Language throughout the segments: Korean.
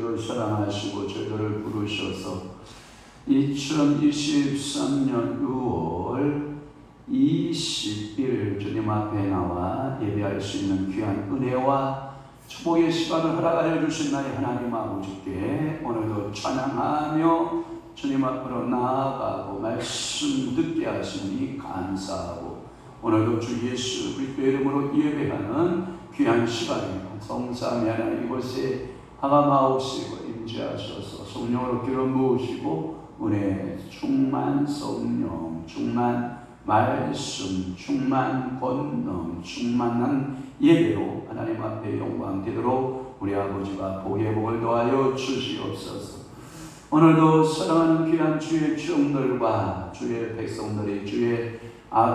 저희들을 사랑하시고 저희들을 부르셔서 2023년 6월 20일 주님 앞에 나와 예배할 수 있는 귀한 은혜와 축복의 시간을 허락하여 주신 나의 하나님 아버지께 오늘도 찬양하며 주님 앞으로 나아가고 말씀 듣게 하시니 감사하고, 오늘도 주 예수 그리스도의 이름으로 예배하는 귀한 시간입니다. 성삼위 하나님 이곳에 하감하옵시고 임재하셔서 성령으로 기름 부으시고 은혜 충만 성령 충만 말씀 충만 권능 충만한 예배로 하나님 앞에 영광 되도록 우리 아버지가 복의 복을 더하여 주시옵소서. 오늘도 사랑하는 귀한 주의 종들과 주의 백성들이 주의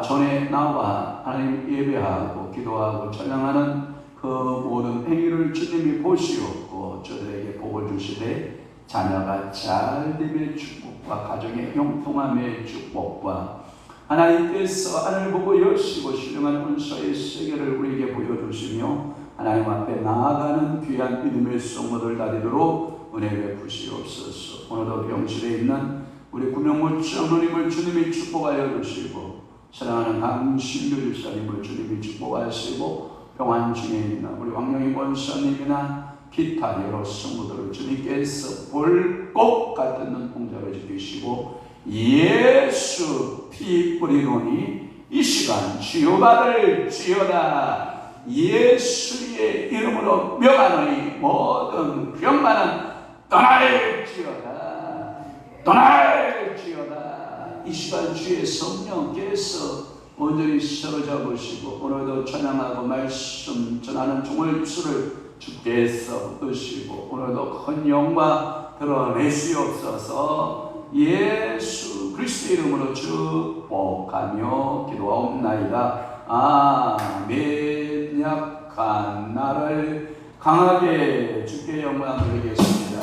전에 나와 하나님 예배하고 기도하고 찬양하는 그 모든 행위를 주님이 보시옵고 저들에게 복을 주시되 자녀가 잘됨의 축복과 가정의 형통함의 축복과 하나님께서 하늘을 보고 여시고 신령한 은사의 세계를 우리에게 보여주시며 하나님 앞에 나아가는 귀한 믿음의 성도들 다 되도록 은혜 베푸시옵소서. 오늘도 병실에 있는 우리 구명모 장로님을 주님이 축복하여 주시고 사랑하는 강신교 집사님을 주님이 축복하시고 평안 중에 있는 우리 왕영희 권사님이나 기타 여러 성도들을 주님께서 볼것 같은 눈동자로 지키시고 예수 피 뿌리노니 이 시간 치유받을 지어다. 예수의 이름으로 명하노니 모든 병만은 떠날지어다. 떠날지어다. 이 시간 주의 성령께서 온전히 사로잡으시고 오늘도 찬양하고 말씀 전하는 종을 수를 주께서 얻으시고 오늘도 큰 영광 드러내시옵소서. 예수 그리스도 이름으로 축복하며 기도하옵나이다. 아멘. 약한 나를 강하게 주께 영광 드리겠습니다.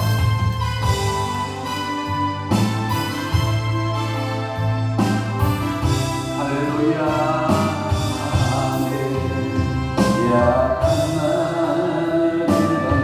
할렐루야. 아멘. 약한 나를 강하게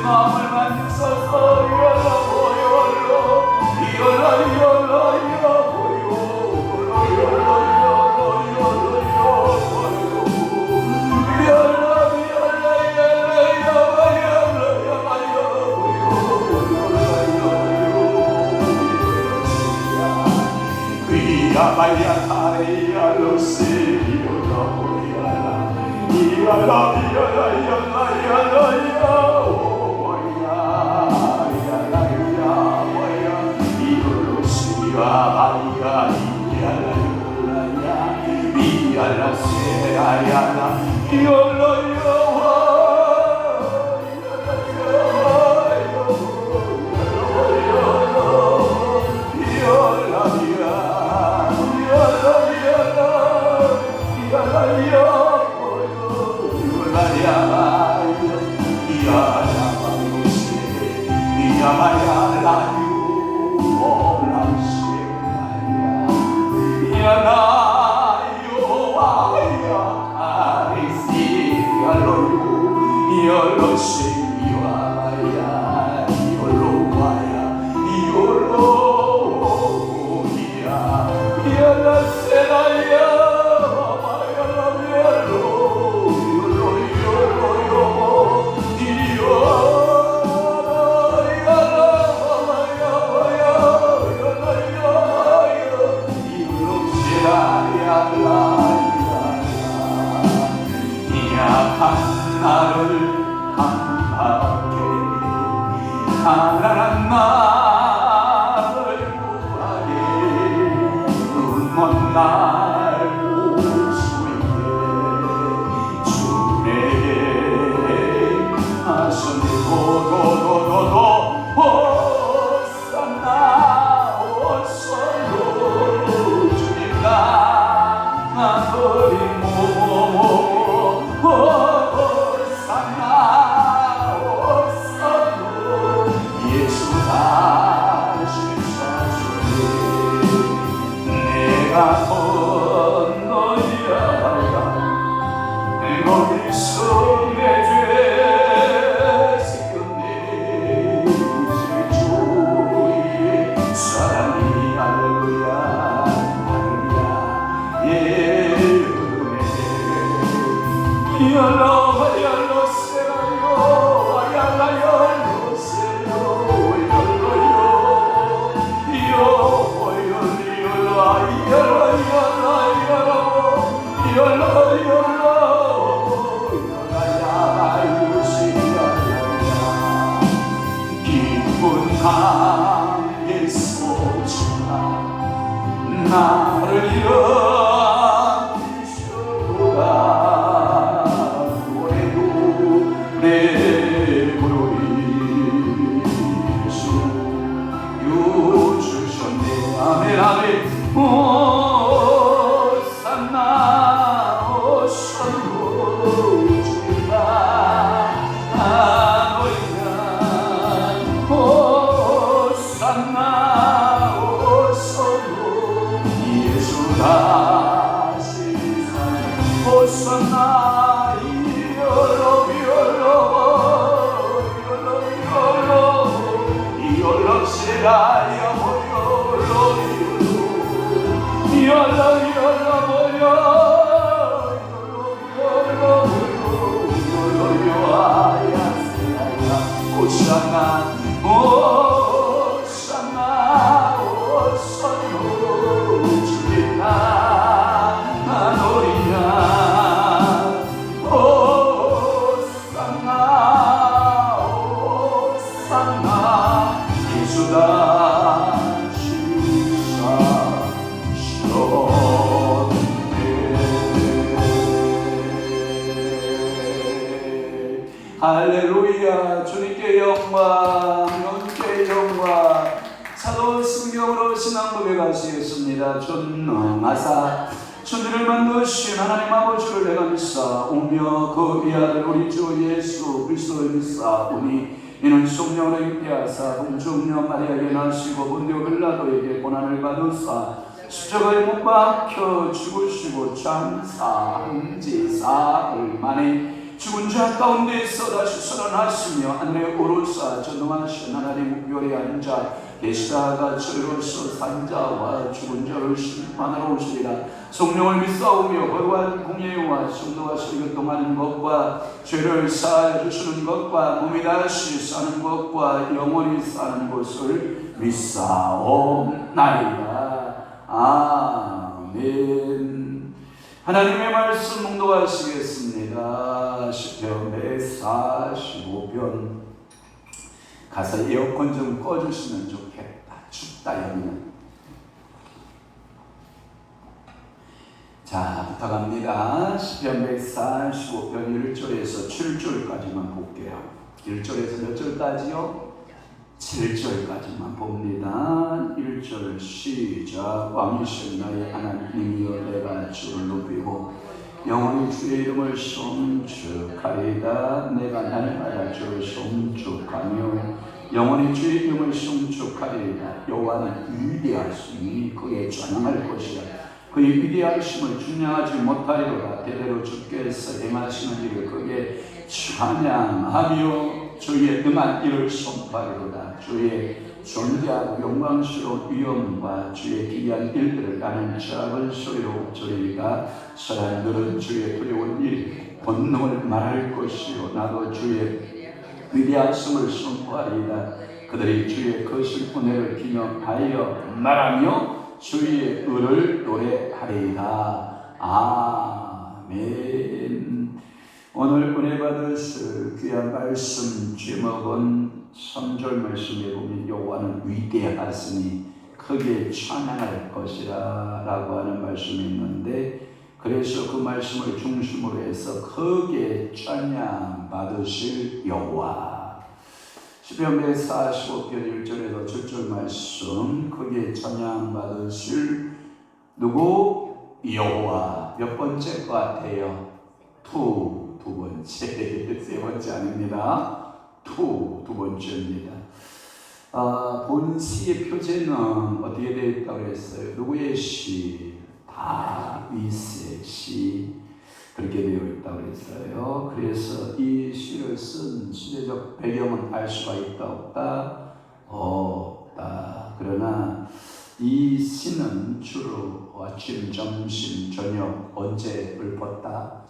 마음을 할렐루야. 주님께 영광, 영께 영광. 사도 성경으로 신앙 고백하시겠습니다. 전능하사 천지를 만드신 하나님 아버지를 내가 믿사오며 그 위아들 우리 주 예수 그리스도를 믿사오니 이는 성령으로 잉태하사 동정녀 마리아에게 나시고 본디오 빌라도에게 고난을 받으사 십자가에 못 박혀 죽으시고 장사한 지 사흘 만에 죽은 자 가운데서 다시 살아났으며 하늘에 오르사 전능하신 하나님 우편에 앉아 계시다가 저희로서 산 자와 죽은 자를 심판하러 오시리라. 성령을 믿사오며 거룩한 공예와 성도와 교통하는 것과 죄를 사하여 주시는 것과 몸이 다시 사는 것과 영원히 사는 것을 믿사옵나이다. 아멘. 하나님의 말씀 묵독하시겠습니다. 시편 145편. 가서 에어컨 좀 꺼주시면 좋겠다. 춥다 여기는. 자, 부탁합니다. 시편 145편 1절에서 7절까지만 볼게요. 1절에서 몇 절까지요? 7절까지만 봅니다. 1절 시작. 왕이신 나의 하나님이여 내가 주를 높이고 영원히 주의 이름을 송축하리이다. 내가 날마다 주를 송축하며 영원히 주의 이름을 송축하리이다. 여호와는 위대하시니 그의 찬양할 것이라. 그의 위대하심을 중량하지 못하리로다. 대대로 주께서 행하시는 일을 그의 찬양하며 주의 능한 일을 선포하리로다. 주의 존귀하고 영광스러운 위엄과 주의 기이한 일들을 나는 작은 소리로 들으리라. 사람들은 주의 두려운 일 본능을 말할 것이요 나도 주의 위대하심을 선포하리이다. 그들이 주의 거신 은혜를 기념하여 말하며 주의 의를 노래하리이다. 아멘. 오늘 은혜 받으실 귀한 말씀 제목은 3절 말씀에 보면 여호와는 위대하시니 크게 찬양할 것이라 라고 하는 말씀이 있는데, 그래서 그 말씀을 중심으로 해서 크게 찬양 받으실 여호와. 시편 145편 1절에서 7절 말씀, 크게 찬양 받으실 누구? 여호와. 몇 번째 것 같아요? 두 번째. 세 번째 아닙니다. 두 번째입니다. 본시의 표제는 어떻게 되어 있다고 했어요? 누구의 시? 다윗의 시. 그렇게 되어 있다고 했어요. 그래서 이 시를 쓴 시대적 배경은 알 수가 있다 없다? 없다. 그러나 이 시는 주로 아침, 점심, 저녁 언제 읊었다?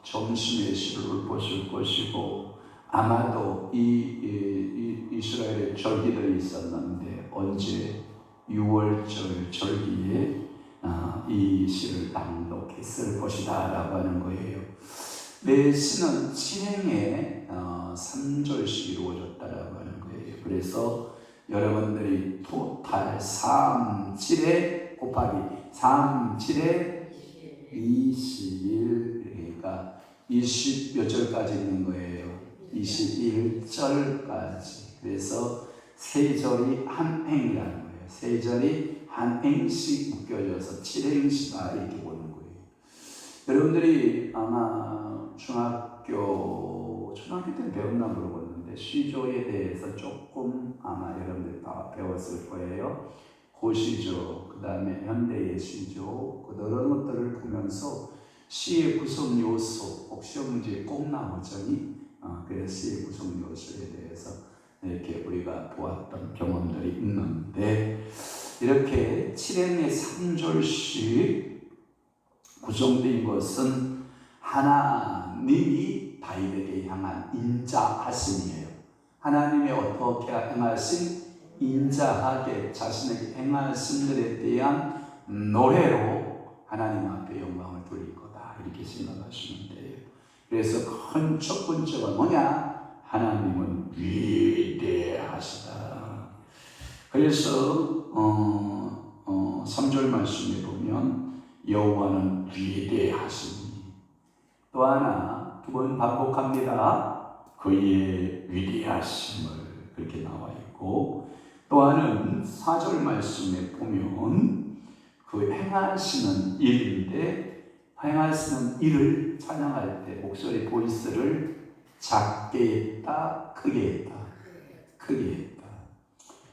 점심에 시를 읊었을 것이고, 아마도 이스라엘의 절기들이 있었는데 언제 6월절 절기에 이 시를 낭독했을 것이다 라고 하는 거예요. 매 시는 7행에 3절씩 이루어졌다라고 하는 거예요. 그래서 여러분들이 토탈 3, 7에 곱하기 3, 7에 21, 그러니까 20 몇 절까지 있는 거예요. 21절까지. 그래서 세 절이 한 행이라는 거예요. 세 절이 한 행씩 묶여져서 7행시다 이렇게 보는 거예요. 여러분들이 아마 초등학교 때는 배웠나 모르겠는데 시조에 대해서 조금 아마 여러분들이 다 배웠을 거예요. 고시조, 그 다음에 현대의 시조, 그런 것들을 보면서 시의 구성 요소, 혹시 문제에 꼭 나오잖니. 그래서 시의 구성 요소에 대해서 이렇게 우리가 보았던 경험들이 있는데, 이렇게 7행의 3절씩 구성된 것은 하나님이 다윗에게 향한 인자하심이에요. 하나님의 어떻게 행하신 인자하게 자신에게 행하심들에 대한 노래로 하나님 앞에 영광을 돌릴 거다 이렇게 생각하시면 돼요. 그래서 큰 첫 번째가 뭐냐? 하나님은 위대하시다. 그래서 3절 말씀에 보면 여호와는 위대하시니, 또 하나 두 번 반복합니다. 그의 위대하심을 그렇게 나와 있고, 또 하나는 4절 말씀에 보면 그 행하시는 일인데, 행하시는 일을 찬양할 때 목소리 보이스를 작게 했다, 크게 했다, 크게 했다.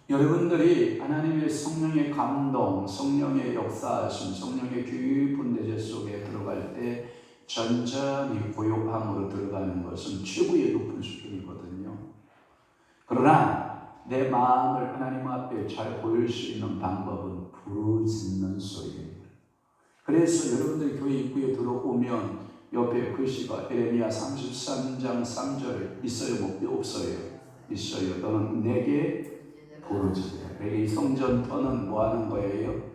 여러분들이 하나님의 성령의 감동, 성령의 역사하심, 성령의 깊은 내재 속에 들어갈 때 전전히 고요함으로 들어가는 것은 최고의 높은 수준이거든요. 그러나 내 마음을 하나님 앞에 잘 보일 수 있는 방법은 부르짖는 소리예요. 그래서 여러분들이 교회 입구에 들어오면 옆에 글씨가 에레미야 33장 3절 있어요? 뭐 없어요? 있어요. 너는 내게 부르짖으라. 이 성전터는 뭐 하는 거예요?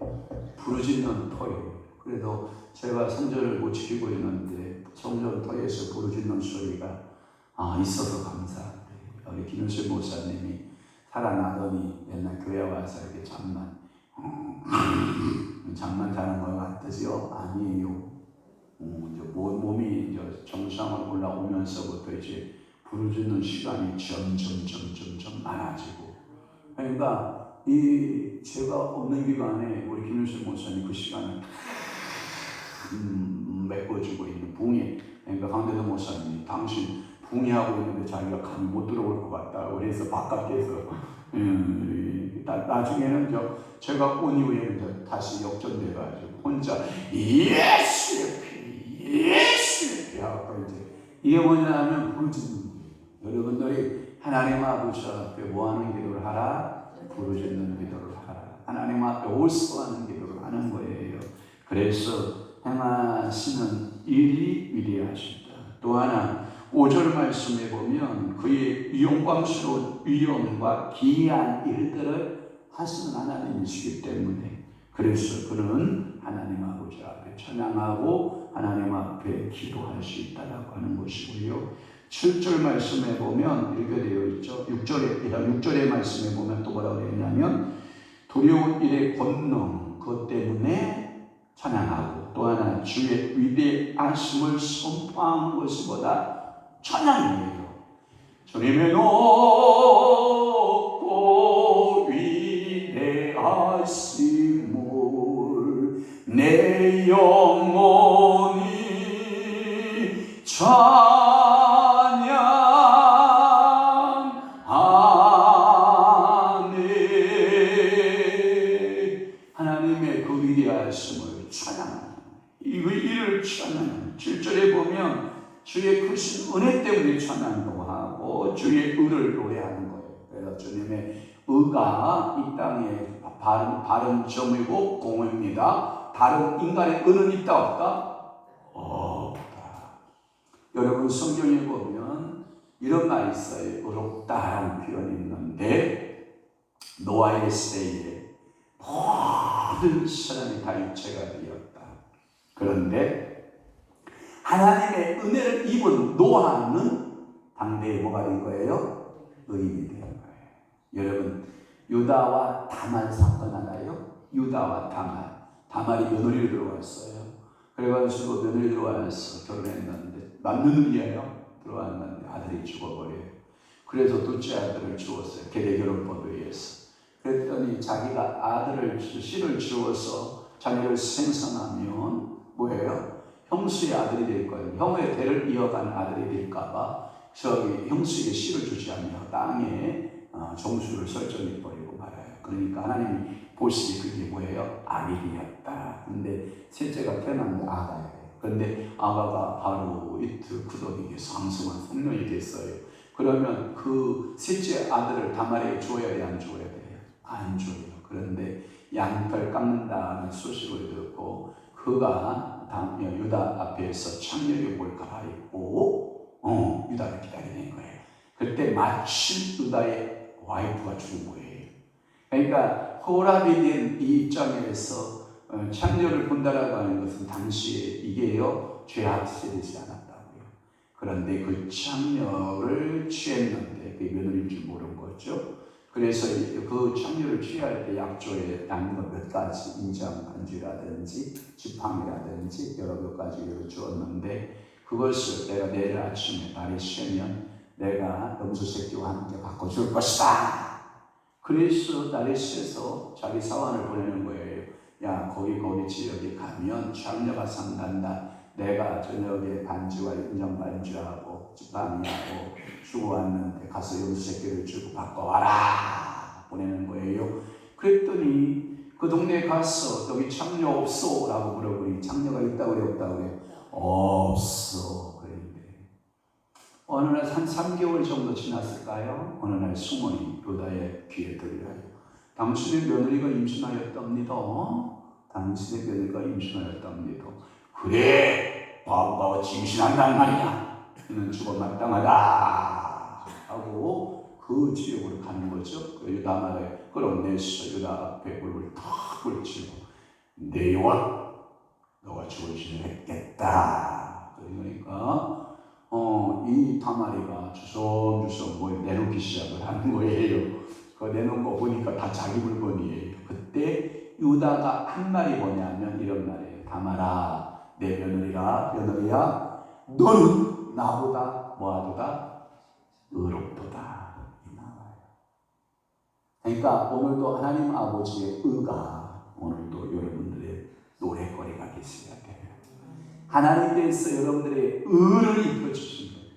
부르짖는 터예요. 그래도 제가 성전을 못 지키고 있는데 성전터에서 부르짖는 소리가 있어서 감사합니다. 우리 김윤수 목사님이 살아나더니 맨날 교회 와서 이렇게 잠만 자는 것 같으지요? 아니에요. 이제 몸이 이제 정상으로 올라오면서부터 이제 부르짖는 시간이 점점 많아지고. 그러니까 이 제가 없는 기간에 우리 김윤수 목사님 그 시간을 메꿔주고 있는 붕이. 그러니까 강대도 목사님이 당신 붕이하고 있는데 자기가 감이 못 들어올 것 같다. 그래서 바깥에서 나중에는 제가 온 이후에는 다시 역전돼가지고 혼자 예수의 피 하고 이제 이게 뭐냐면 부르짖는 거예요. 여러분들이 하나님 아버지 앞에 뭐하는 기도를 하라? 부르짖는 기도를 하라. 하나님 앞에 올소하는 기도를 하는 거예요. 그래서 행하시는 일이 위대하시다. 또 하나 5절 말씀에 보면 그의 영광스러운 위엄과 기이한 일들을 하시는 하나님이시기 때문에 그래서 그는 하나님 아버지 앞에 찬양하고 하나님 앞에 기도할 수 있다라고 하는 것이고요. 7절 말씀에 보면 이렇게 되어 있죠. 6절의 말씀에 보면 또 뭐라고 되어 있냐면 두려운 일의 권능 그것 때문에 찬양하고 또 하나 주의 위대하심을 선포하는 것보다 찬양이에요. 주님의 높고 위대하심을 내 영혼이 찬양하네. 하나님의 그 위대하심을 찬양하는 이를 찬양하는 7절에 보면 주의 크신 은혜 때문에 찬양도 하고 주의 의를 노래하는 거예요. 그래서 주님의 의가 이 땅에 바른 점이고 공의입니다. 다른 인간의 의는 있다 없다? 없다. 여러분 성경에 보면 이런 말이 있어요. 의롭다라는 표현이 있는데 노아의 시대에 모든 사람이 다 육체가 되었다. 그런데 하나님의 은혜를 입은 노아는 당대에 뭐가 된 거예요? 의인이 된 거예요. 여러분 유다와 다말 사건 알아요? 유다와 다말이 며느리로 들어왔어요. 그래가지고 며느리 들어와서 결혼했는데 남며느리예요. 들어왔는데 아들이 죽어버려요. 그래서 둘째 아들을 주었어요. 계대결혼법에 의해서. 그랬더니 자기가 씨를 주어서 자녀를 생산하면 뭐예요? 형수의 아들이 될 거예요. 형의 대를 이어가는 아들이 될까봐 형수에게 씨를 주지 않으며 땅에 종수를 설정해버리고 말아요. 그러니까 하나님이 보시기에 그게 뭐예요? 아벨이었다. 근데 셋째가 태어났는데 아가예요. 그런데 아가가 바로 이트 구덩이에 상승한 성령이 됐어요. 그러면 그 셋째 아들을 다말에게 줘야 돼, 안 줘야 돼요? 안 줘요. 그런데 양털 깎는다는 소식을 듣고 그가 유다 앞에서 창녀의 옷을 갈아입고 유다를 기다리는 거예요. 그때 마침 유다의 와이프가 죽은 거예요. 그러니까 호랍이 된 이 입장에서 창녀를 본다라고 하는 것은 당시에 이게요 죄악시되지 않았다고요. 그런데 그 창녀를 취했는데 그게 며느리인 줄 모른 거죠. 그래서 그 창녀를 취할 때 약조에 남는 몇 가지 인장 반지라든지 지팡이라든지 여러 몇 가지를 주었는데 그것을 내가 내일 아침에 날이 새면 내가 염소 새끼와 함께 바꿔줄 것이다. 그래서 날이 새서 자기 사환을 보내는 거예요. 야 거기 지역에 가면 창녀가 산단다. 내가 저녁에 반지와 인장 반지하고 지팡이하고 주고 왔는데 가서 염소 새끼를 주고 바꿔와라 보내는 거예요. 그랬더니 그 동네에 가서 여기 창녀 없어 라고 물어보니 창녀가 있다고 그래 없다고 그래? 없어. 그런데 어느 날 한 3개월 정도 지났을까요? 어느 날 수몬이 유다의 귀에 들려요. 당신의 며느리가 임신하였답니다. 당신의 며느리가 임신하였답니다. 그래, 과부가 임신한단 말이야. 이는 죽어 마땅하다 하고 그 지역으로 가는 거죠. 그 유다 말에 끌어내서 유다 앞에 물을 탁 불치고 내 영혼 너가 죽을 짓을 했겠다. 그러니까 이 다말이가 주섬주섬 뭘 내놓기 시작을 하는 거예요. 그 내놓은 거 보니까 다 자기 물건이에요. 그때 유다가 한 말이 뭐냐면 이런 말이에요. 다말아, 내 며느리야, 너는 나보다 뭐하도다? 의롭도다. 이 나와요. 그러니까 오늘도 하나님 아버지의 의가 오늘도 여러분들의 노래거리가 되셔야 돼요. 하나님께서 여러분들의 의를 입혀주신 거예요.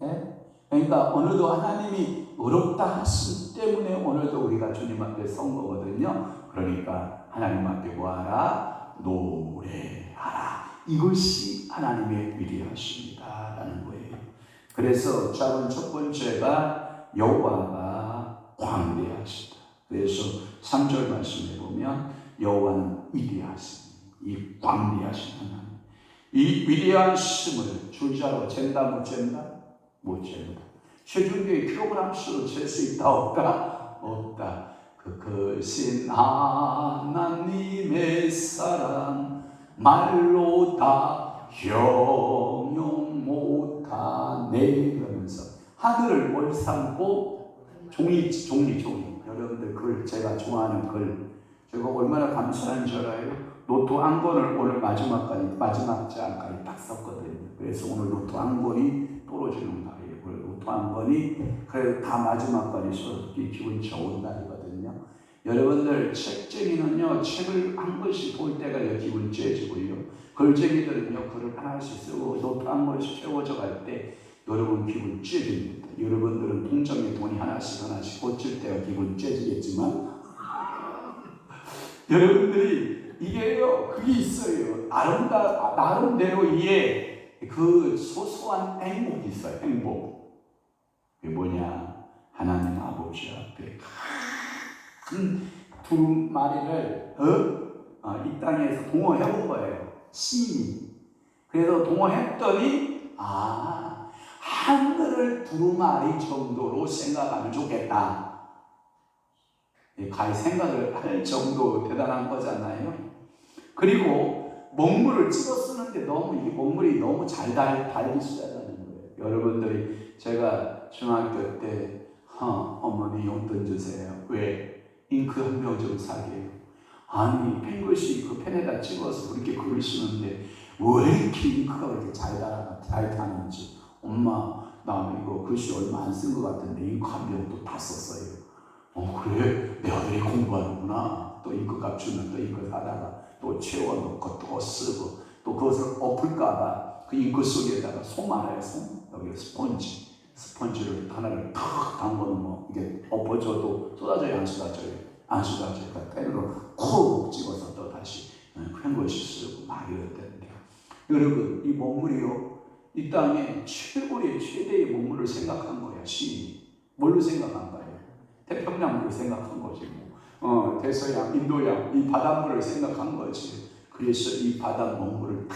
네? 그러니까 오늘도 하나님이 의롭다 하시기 때문에 오늘도 우리가 주님 앞에 선 거거든요. 그러니까 하나님 앞에 뭐하라? 노래하라. 이것이 하나님의 위대하십니다 라는 거예요. 그래서 작은 첫 번째가 여호와가 광대하시다. 그래서 3절 말씀에 보면 여호와는 위대하십니다. 이 광대하신 하나님, 이 위대하심을 줄자로 잰다 못 잰다? 못 잰다. 체중계의 킬로그램수로 잴 수 있다 없다? 없다. 그것이 하나님의 사랑 말로 다 형용 못하네. 그러면서 하늘을 뭘 삼고 종이. 여러분들 글, 제가 좋아하는 글, 제가 얼마나 감사한 줄 알아요? 로또 한 권을 오늘 마지막 장까지 딱 썼거든요. 그래서 오늘 로또 한 권이 떨어지는 날이에요. 로또 한 권이 그래도 다 마지막까지 써서 기분 좋은 날이거든요. 여러분들 책쟁이는요, 책을 한 권씩 볼 때가 기분 째지고요. 글쟁이들은요, 글을 하나씩 쓰고 로또 한 권씩 채워져 갈 때 여러분 기분 째집니다. 여러분들은 통장에 돈이 하나씩 꽂힐 때가 기분 째지겠지만 여러분들이 이게요, 그게 있어요. 나름대로 이에 그 소소한 행복이 있어요. 행복. 그게 뭐냐? 하나님 아버지 앞에 큰 두루마리를 이 땅에서 동어해본 거예요. 시인이. 그래서 동어했더니 하늘을 두루마리 정도로 생각하면 좋겠다. 가히 생각을 할 정도 대단한 거잖아요. 그리고 먹물을 찍어 쓰는데 너무 이 먹물이 너무 잘 달기 시작하는 거예요. 여러분들이 제가 중학교 때 어머니 용돈 주세요. 왜? 잉크 한 명 좀 사게요. 아니 펜글씨 그 펜에다 찍어서 그렇게 글을 쓰는데 왜 이렇게 잉크가 그렇게 잘 타는지. 엄마 나 이거 글씨 얼마 안 쓴 것 같은데 잉크 한 병도 다 썼어요. 그래? 내 아들이 공부하는구나. 또 잉크값 주면 또 잉크 사다가 또 채워놓고 또 쓰고 또 그것을 엎을까봐 그 잉크 속에다가 솜 알아요? 솜? 여기 스펀지를 하나를 탁 담궈놓으면 이게 엎어져도 쏟아져요? 안 쏟아져요? 안 쏟아져요. 그러니까 펜으로 콕 찍어서 또 다시 펜글씨 쓰고 막 이랬는데 여러분 이 먹물이요, 이 땅에 최대의 먹물을 생각한 거야. 시인이 뭘로 생각한 거예요? 태평양물을 생각한 거지. 대서양, 인도양 이 바닷물을 생각한 거지. 그래서 이 바다 먹물을 다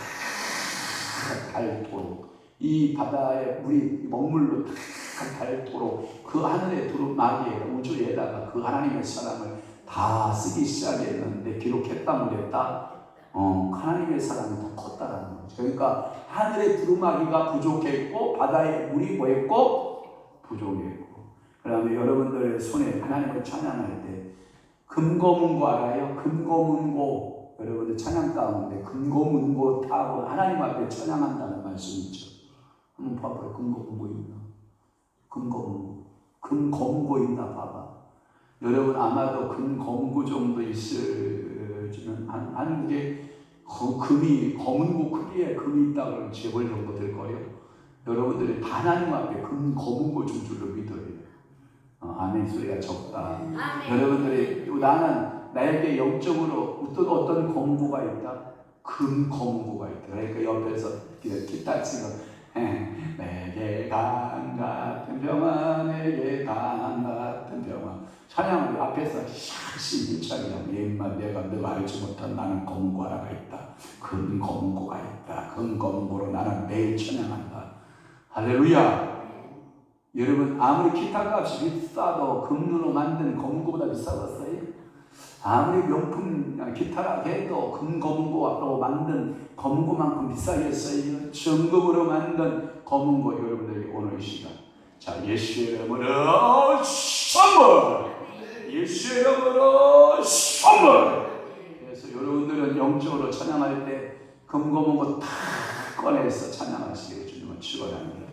닳도록 이 바다의 물이 먹물로 다 닳도록 그 하늘의 두루마리에 우주에다가 그 하나님의 사랑을 다 쓰기 시작했는데 기록했다 못했다? 하나님의 사랑이 더 컸다라는 거죠. 그러니까 하늘의 두루마리가 부족했고 바다의 물이 뭐했고? 부족했고. 그 다음에 여러분들 손에 하나님을 찬양할 때 금고문고 알아요? 금고문고. 여러분들 찬양 가운데 금고문고 타고 하나님 앞에 찬양한다는 말씀이 있죠. 한번 봐봐요. 금고문고 있나? 금고문고 있나 봐봐. 여러분 아마도 금고문고 정도 있으면 한국에 금이 검은고 크기에 금이 있다 그러면 재벌 정도 될 거예요. 여러분들이 다 하나님 앞에 금고문고 줄 줄로 믿어요. 아멘 소리가 적다. 아멘. 여러분들이 나는 나에게 영적으로 어떤 검고가 있다? 금 검은고가 있다. 그러니까 옆에서 기타 치고 내게 강 같은 평화, 내게 강 같은 평화. 찬양을 앞에서 힘차게 옛말 내가 알지 못한 나는 검은고 하나가 있다. 금 검은고가 있다. 금 검은고로 나는 매일 찬양한다. 할렐루야. 여러분 아무리 기타 값이 비싸도 금으로 만든 검은고보다 비싸졌어요. 아무리 명품 기타라 해도 금 검은고로 만든 검은고만큼 비싸겠어요. 정금으로 만든 검은고. 여러분들이 오늘 이 시간 자 예수의 이름으로 선물, 예수의 이름으로 선물. 그래서 여러분들은 영적으로 찬양할 때 금 검은고 다 꺼내서 찬양하시기를 주님은 축원합니다.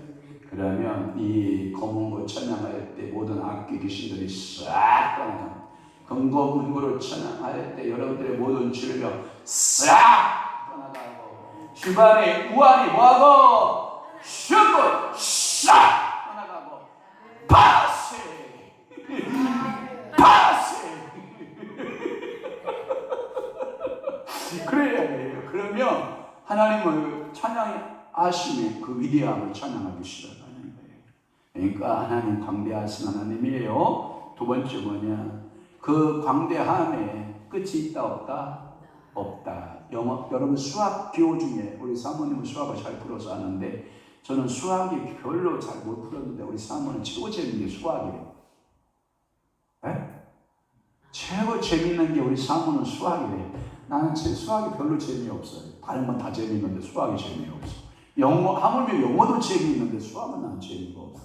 그러면 이 검은고 찬양할 때 모든 악귀 귀신들이 싹 떠나갑니다. 금고문고를 찬양할 때 여러분들의 모든 질병 싹 떠나가고 주변에 우환이 뭐하고 슈퍼 싹 떠나가고 파세 그래야 돼요. 그러면 하나님을 찬양하시면 그 위대함을 찬양하기 시작하는 거예요. 그러니까 하나님 광대하신 하나님이에요. 두 번째 뭐냐, 그 광대함에 끝이 있다 없다? 없다. 여러분 수학 기호 중에 우리 사모님은 수학을 잘 풀어서 아는데 저는 수학이 별로 잘 못 풀었는데 우리 사모는 최고 재밌는 게 수학이에요. 네? 최고 재밌는 게 우리 사모는 수학이래요. 나는 수학이 별로 재미없어요. 다른 건 다 재밌는데 수학이 재미없어. 영어, 하물며 영어도 재미있는데 수학은 난 재미가 없어.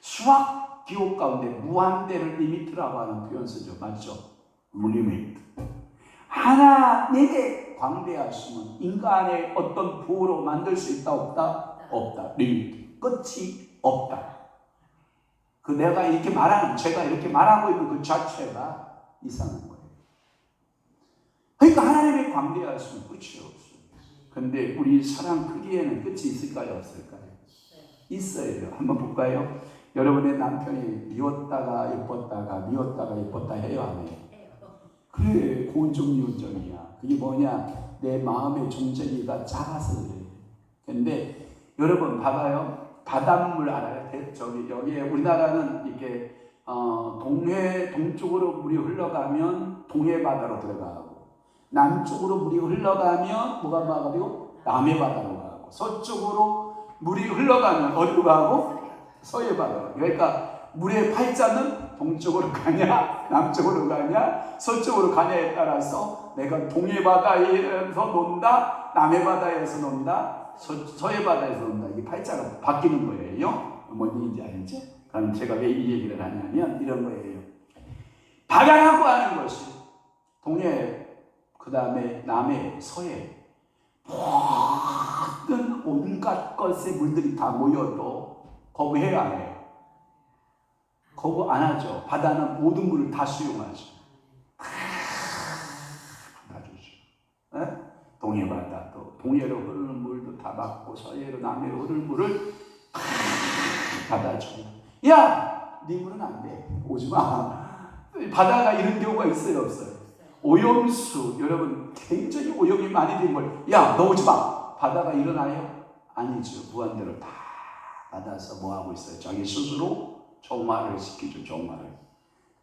수학 기호 가운데 무한대를 리미트라고 하는 표현 쓰죠. 맞죠? 리미트. 하나님의 광대하심은 인간의 어떤 부호로 만들 수 있다 없다? 없다. 리미트. 끝이 없다. 그 내가 이렇게 말하는, 제가 이렇게 말하고 있는 그 자체가 이상한 거예요. 그러니까 하나님의 광대하심은 끝이 없어요. 근데 우리 사랑 크기에는 끝이 있을까요? 없을까요? 있어요. 한번 볼까요? 여러분의 남편이 미웠다가 예뻤다가 미웠다가 예뻤다 해요, 안 해요? 그래, 고운정미운정이야. 그게 뭐냐? 내 마음의 종쟁이가 작아서 그래. 근데 여러분 봐봐요. 바닷물 알아요? 여기에 우리나라는 이렇게 동쪽으로 물이 흘러가면 동해 바다로 들어가고, 남쪽으로 물이 흘러가면 뭐가 가고 남해 바다로 가고, 서쪽으로 물이 흘러가면 어디로 가고 서해 바다로. 그러니까 물의 팔자는 동쪽으로 가냐 남쪽으로 가냐 서쪽으로 가냐에 따라서 내가 동해 바다에서 논다, 남해 바다에서 논다, 서해 바다에서 논다. 이게 팔자가 바뀌는 거예요. 뭔 얘기인지 알지? 그럼 제가 왜 이 얘기를 하냐면 이런 거예요. 바다라고 하는 것이 동해, 그 다음에 남해, 서해, 모든 온갖 것의 물들이 다 모여도 거부해요, 안 해요? 거부 안 하죠. 바다는 모든 물을 다 수용하죠. 받아주죠. 네? 동해 바다도 동해로 흐르는 물도 다 받고 서해로 남해로 흐르는 물을 받아줘요. 야, 네 물은 안 돼. 오지 마. 바다가 이런 경우가 있어요, 없어요? 오염수, 여러분 굉장히 오염이 많이 된 걸, 야, 너 오지 마. 바다가 일어나요? 아니죠. 무한대로 다 받아서 뭐 하고 있어요? 자기 스스로 정화를 시키죠. 정화를.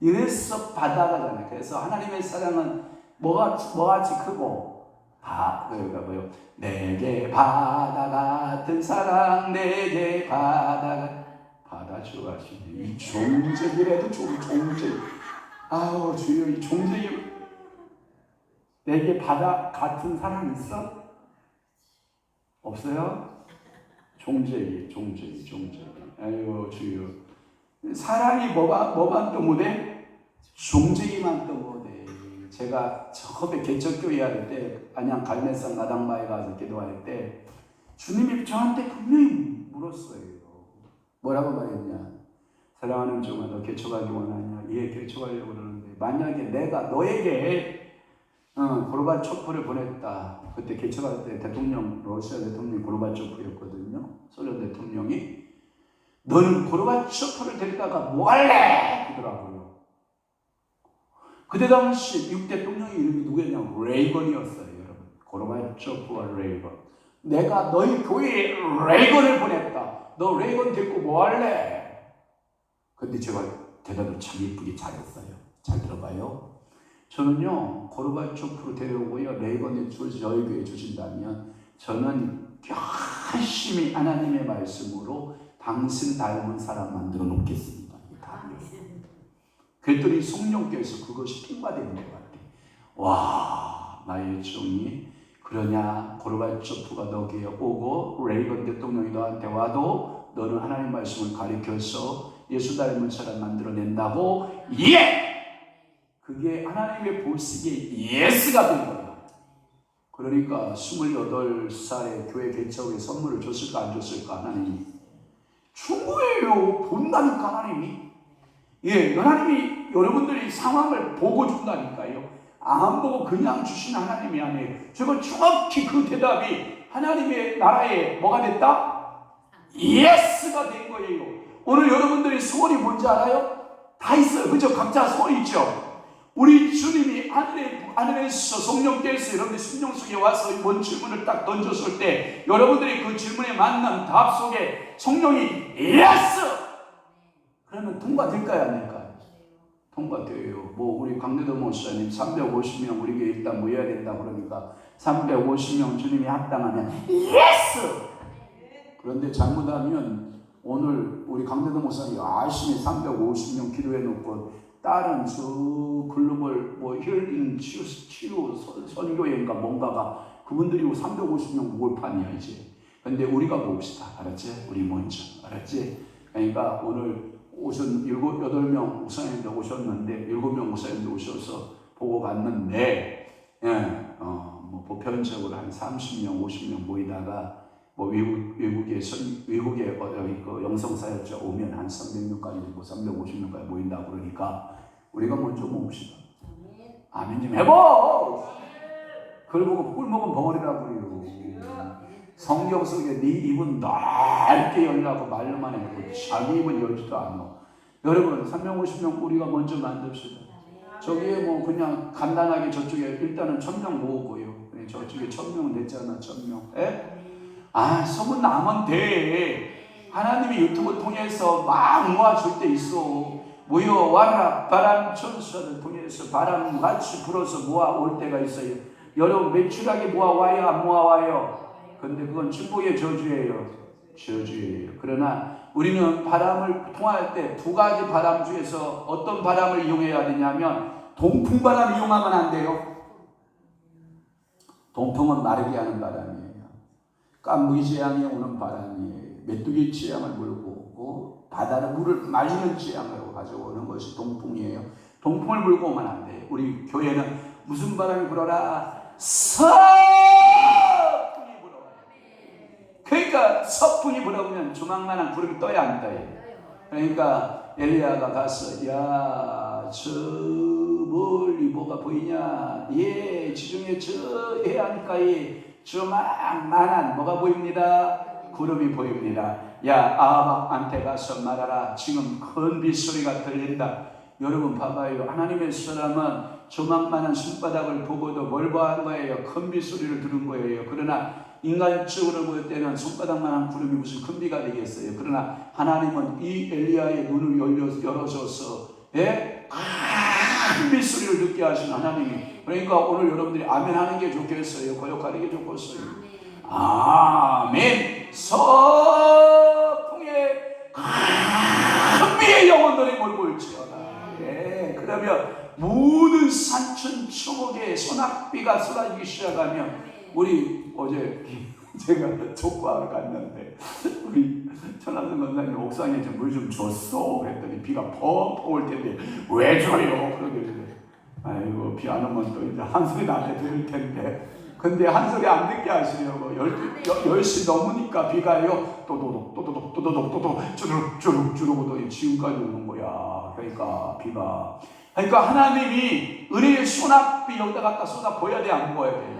이래서 바다가잖아요. 그래서 하나님의 사랑은 뭐같이 크고, 그러니까 뭐요? 내게 바다 같은 사랑, 내게 바다 주가시네. 이 종쟁이라도 종쟁. 아우 주여, 이 종쟁이. 내게 바다 같은 사랑 있어? 없어요? 종쟁이. 아유 주여. 사랑이 뭐만 또 못해? 종쟁이만 또 못해. 제가 처음에 개척교회 할 때 안양 갈매산 나당마에 가서 기도할 때 주님이 저한테 분명히 물었어요. 뭐라고 말했냐? 사랑하는 종아, 너 개척하기 원하냐? 예, 개척하려고 그러는데 만약에 내가 너에게 고르바초프를 보냈다. 그때 개척할 때 대통령, 러시아 대통령이 고르바초프였거든요. 소련 대통령이. 너는 고르바초프를 데리다가 뭐 할래? 그러더라고요. 그때 당시 미국 대통령의 이름이 누구였냐면 레이건이었어요, 여러분. 고르바초프와 레이건. 내가 너희 교회에 레이건을 보냈다. 너 레이건 데리고 뭐 할래? 근데 제가 대답을 참 예쁘게 잘했어요. 잘 들어봐요. 저는요, 고르바초프로 데려오고요, 레이건을 저희 교회에 주신다면 저는 열심히 하나님의 말씀으로 당신 닮은 사람 만들어 놓겠습니다. 이게 답이에요. 그랬더니 성령께서 그것이 통과되는 것 같아요. 와, 나의 종이 그러냐? 고르바초프가 너에게 오고 레이건 대통령이 너한테 와도 너는 하나님 말씀을 가리켜서 예수 닮은 사람 만들어낸다고? 예! 그게 하나님의 보시기에 예스가 된 거예요. 그러니까 28살에 교회 개척에 선물을 줬을까 안 줬을까? 하나님이 준 거예요. 본다니까 하나님이. 예, 하나님이 여러분들이 상황을 보고 준다니까요. 안 보고 그냥 주신 하나님이 아니에요. 제가 정확히 그 대답이 하나님의 나라에 뭐가 됐다? 예스가 된 거예요. 오늘 여러분들이 소원이 뭔지 알아요? 다 있어요. 그죠? 각자 소원이 있죠. 우리 주님이 하늘에서 성령께서 여러분의 심령 속에 와서 이번 질문을 딱 던졌을 때 여러분들이 그 질문에 맞는 답 속에 성령이 예스! 그러면 통과될까요? 안 될까요? 통과돼요. 뭐 우리 강대도 목사님 350명 우리 교회 일단 모여야 된다 그러니까 350명 주님이 합당하면 예스! 그런데 잘못하면 오늘 우리 강대도 목사님 열심히 350명 기도해 놓고 다른 저 글로벌 뭐 힐링 치유 선교회인가 뭔가가 그분들이 350명 모을판이야 이제. 근데 우리가 봅시다. 알았지? 우리 먼저. 알았지? 그러니까 오늘 오신 8명 목사님들 오셨는데 7명 목사님들 오셔서 보고 갔는데 뭐 보편적으로 한 30명 50명 모이다가 뭐 외국에 그 영성사역자 오면 한 300명까지 되고 350명까지 모인다 그러니까 우리가 먼저 모읍시다. 아멘 좀 해보. 그걸 보고 꿀 먹은 벙어리라고 그래요. 성경 속에 네 입은 넓게 열라고 말로만 해놓고 자기 입은 열지도 않아. 여러분 350명 우리가 먼저 만듭시다. 저기에 뭐 그냥 간단하게 저쪽에 일단은 1000명 모으고요. 저쪽에 1000명 냈잖아. 1000명. 에? 아, 소문 나면 돼. 하나님이 유튜브 통해서 막 모아줄 때 있어. 모여와라 바람 천사를 통해서 바람같이 불어서 모아올 때가 있어요. 여러분 매출하게 모아와요? 안 모아와요? 근데 그건 축복의 저주예요. 저주예요. 그러나 우리는 바람을 통할 때 두 가지 바람 중에서 어떤 바람을 이용해야 되냐면 동풍바람 이용하면 안 돼요. 동풍은 마르게 하는 바람이에요. 깐부기 재앙이 오는 바람이에요. 메뚜기 재앙을 몰고 오고 바다는 물을 말리는 재앙으로 가져오는 것이 동풍이에요. 동풍을 몰고 오면 안 돼요. 우리 교회는 무슨 바람이 불어라? 서풍이 불어라. 그러니까 서풍이 불어오면 조망만한 구름이 떠야 안 떠요. 그러니까 엘리야가 가서 야, 저 멀리 뭐가 보이냐? 예, 지중해 저 해안가에 조망만한 뭐가 보입니다. 구름이 보입니다. 야, 아합한테 가서 말하라. 지금 큰 빗소리가 들린다. 여러분 봐봐요. 하나님의 사람은 조망만한 손바닥을 보고도 뭘 보한 거예요? 큰 빗소리를 들은 거예요. 그러나 인간적으로 볼 때는 손바닥만한 구름이 무슨 큰 비가 되겠어요. 그러나 하나님은 이 엘리야의 눈을 열어줘서 큰 빗소리를 듣게 하신 하나님이. 그러니까 오늘 여러분들이 아멘 하는 게 좋겠어요? 거역하는 게 좋겠어요? 아멘. 서풍에 큰 비의 영혼들이 몰고 올지어다. 그러면 모든 산천초목에 소낙비가 쏟아지기 시작하면 우리 어제 제가 족구하러 갔는데 우리 천안선 권사님 옥상에 물 좀 줬어 그랬더니 비가 펑펑 올 텐데 왜 줘요? 그러길래 아이고 비 안 오면 또 이제 한 소리 나한테 들을 텐데 근데 한 소리 안 듣게 하시려고 10시 넘으니까 비가요 또도독 주룩 지금까지 오는 거야. 그러니까 비가 하나님이 은혜의 소낙비 여기다 갖다 쏟아 보여야 돼 안 보여야 돼?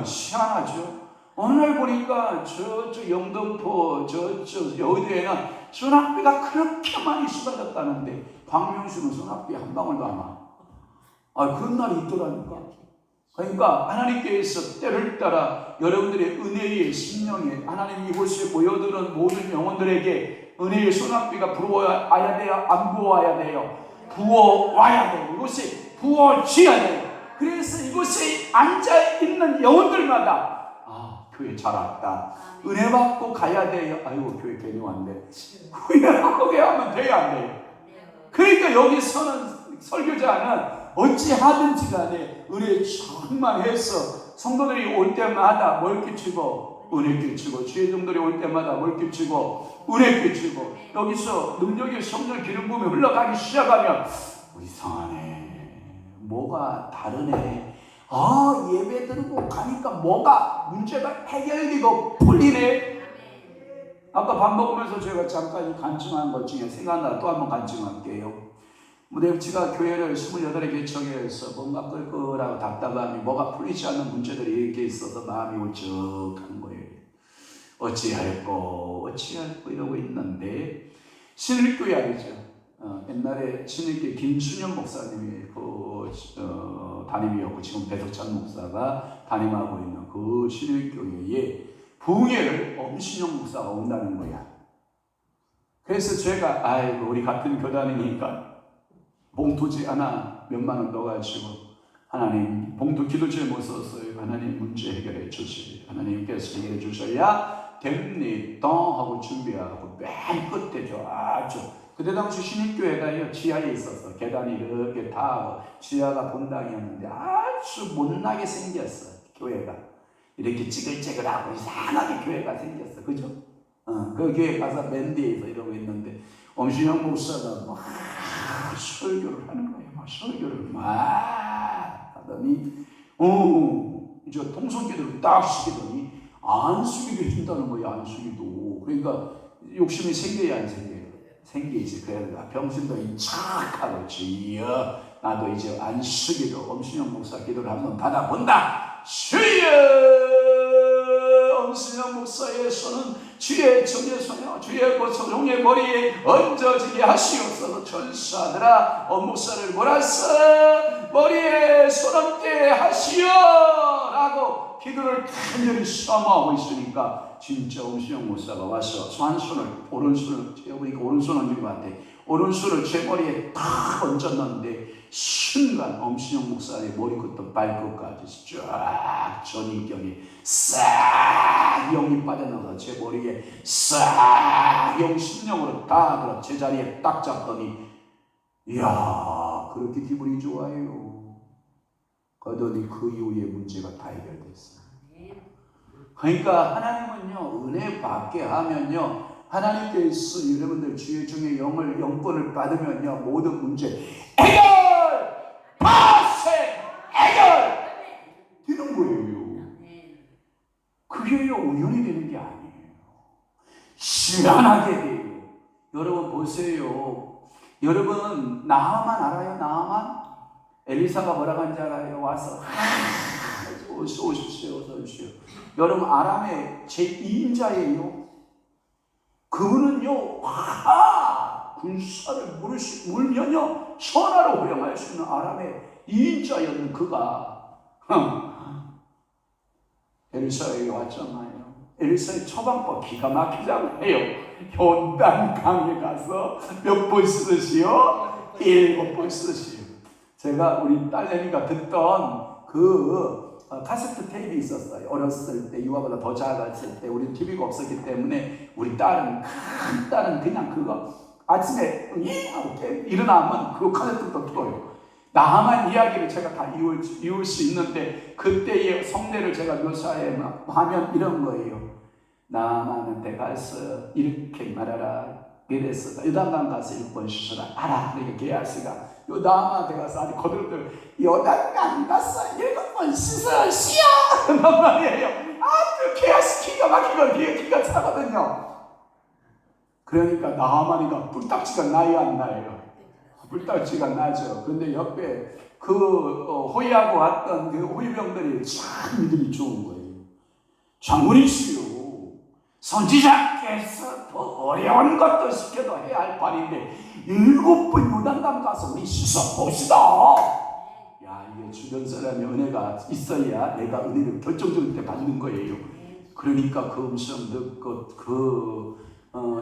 희한하죠. 어느 날 보니까 저쪽 영등포 저쪽 여의도에는 소낙비가 그렇게 많이 쏟아졌다는데 광명시는 소낙비 한 방울도 안 와. 그런 날이 있더라니까. 그러니까 하나님께서 때를 따라 여러분들의 은혜의 심령에 하나님 이곳에 모여드는 모든 영혼들에게 은혜의 소낙비가 부어와야 돼요? 안 부어와야 돼요? 부어와야 돼요. 이곳에 부어져야 돼요. 그래서 이곳에 앉아있는 영혼들마다 교회 잘 왔다. 은혜 받고 가야 돼요. 아이고 교회 괜히 왔네. 은혜하게 하면 돼요 안 돼요? 그러니까 여기서는 설교자는 어찌하든지 간에 은혜 충만해서 성도들이 올 때마다 뭘 끼치고 은혜 끼치고 주의 종들이 올 때마다 뭘 끼치고 은혜 끼치고 여기서 능력의 성령 기름 부음이 흘러가기 시작하면 이상하네. 뭐가 다르네. 예배 드리고 가니까 뭐가 문제가 해결되고 풀리네. 아까 밥 먹으면서 제가 잠깐 간증한 것 중에 생각나 또 한번 간증할게요. 무대치가 교회를 28에 개척해서 뭔가 끌끌하고 답답함이 뭐가 풀리지 않는 문제들이 이렇게 있어서 마음이 울적한 거예요. 어찌할꼬 이러고 있는데 신일교회 알죠? 옛날에 신일교회 김순영 목사님이 담임이었고 지금 배석찬 목사가 담임하고 있는 그 신일교회에 부흥회를 엄신영 목사가 온다는 거야. 그래서 제가 아이고 우리 같은 교단이니까 봉투지 하나 몇만 원 넣어가지고 하나님 봉투 기도지에 못 썼어요. 하나님 문제 해결해 주시. 하나님께서 해결해 주셔야 됩니다 하고 준비하고 맨 끝에 아주 그때 당시 신입교회가요 지하에 있었어. 계단이 이렇게 다 지하가 본당이었는데 아주 못나게 생겼어. 교회가 이렇게 찌글찌글하고 이상하게 교회가 생겼어. 그죠? 그 교회 가서 맨디에서 이러고 있는데 엄신영 목사가 막 설교를 하는 거예요. 막 설교를 막 하더니 이제 통성기도를 딱 시키더니 안수기도 해준다는 거예요. 안수기도. 그러니까 욕심이 생겨야 안 생겨요? 생기지. 그래서 병신도 착하고 주여 나도 이제 안수기도 엄신영 목사 기도를 한번 받아본다. 주여 엄신영 목사의 손은 주의 정의 손이요 주의 고소종의 머리에 얹어지게 하시옵소서. 천사들아 목사를 몰아서 머리에 손 얹게 하시오 라고 기도를 간절히 사모하고 있으니까 진짜 엄신영 목사가 와서 한 손을 오른손을 제어보니까 오른손 얹은 것 같아. 오른손을 제 머리에 딱 얹었는데 순간 엄신영 목사의 머리끝부터 발끝까지 쫙 전인경이 싹 영이 빠져나가서 제 머리에 싹 영심령으로 다 들어 제 자리에 딱 잡더니 이야 그렇게 기분이 좋아요. 그러더니 그 이후에 문제가 다 해결됐어요. 그러니까 하나님은요 은혜 받게 하면요 하나님께서 여러분들 주의 중에 영권을 받으면요 모든 문제 해결! 파세! 해결! 되는 거예요. 그게요 우연히 되는 게 아니에요. 시원하게 돼요. 여러분 보세요. 여러분 나아만 알아요? 나아만? 엘리사가 뭐라고 한지 알아요? 와서 오십시오. 어서 오십시오. 여러분 아람의 제2인자예요. 그분은요 군사를 물면요 천하로 호령할 수 있는 아람의 2인자였는 그가 엘리사에게 왔잖아요. 엘리사의 처방법 기가 막히자고 해요. 요단강에 가서 몇 번 쓰시오? 7번 쓰시오. 제가 우리 딸내미가 듣던 그 카세트 테이프 있었어요. 어렸을 때 유아보다 더 작았을 때 우리 TV가 없었기 때문에 우리 딸은 큰 딸은 그냥 그거 아침에 이렇게 일어나면 그 카세트부터 틀어요. 나만 이야기를 제가 다 이을 수 있는데 그때의 성례를 제가 묘사하면 이런 거예요. 나만한테 가서 이렇게 말하라. 이랬어. 요단강 가서 7번 씻어라. 알아. 그러니까 게하스가 요단강한테 가서 아주 거들들 요단강 가서 7번 씻으시오. 그런 말이에요. 아주 게하스 기가 막히고 기가 차거든요. 그러니까 나만이가 뿔딱지가 나요 안 나요? 뿔딱지가 나죠. 근데 옆에 그 호위하고 왔던 그 호위병들이 참 믿음이 좋은 거예요. 장군이시요. 선지자께서 더 어려운 것도 시켜도 해야 할 말인데 7번 요단강 가서 우리 씻어봅시다. 야 이게 주변 사람의 은혜가 있어야 내가 은혜를 결정적일 때 받는 거예요. 그러니까 그 음성 듣고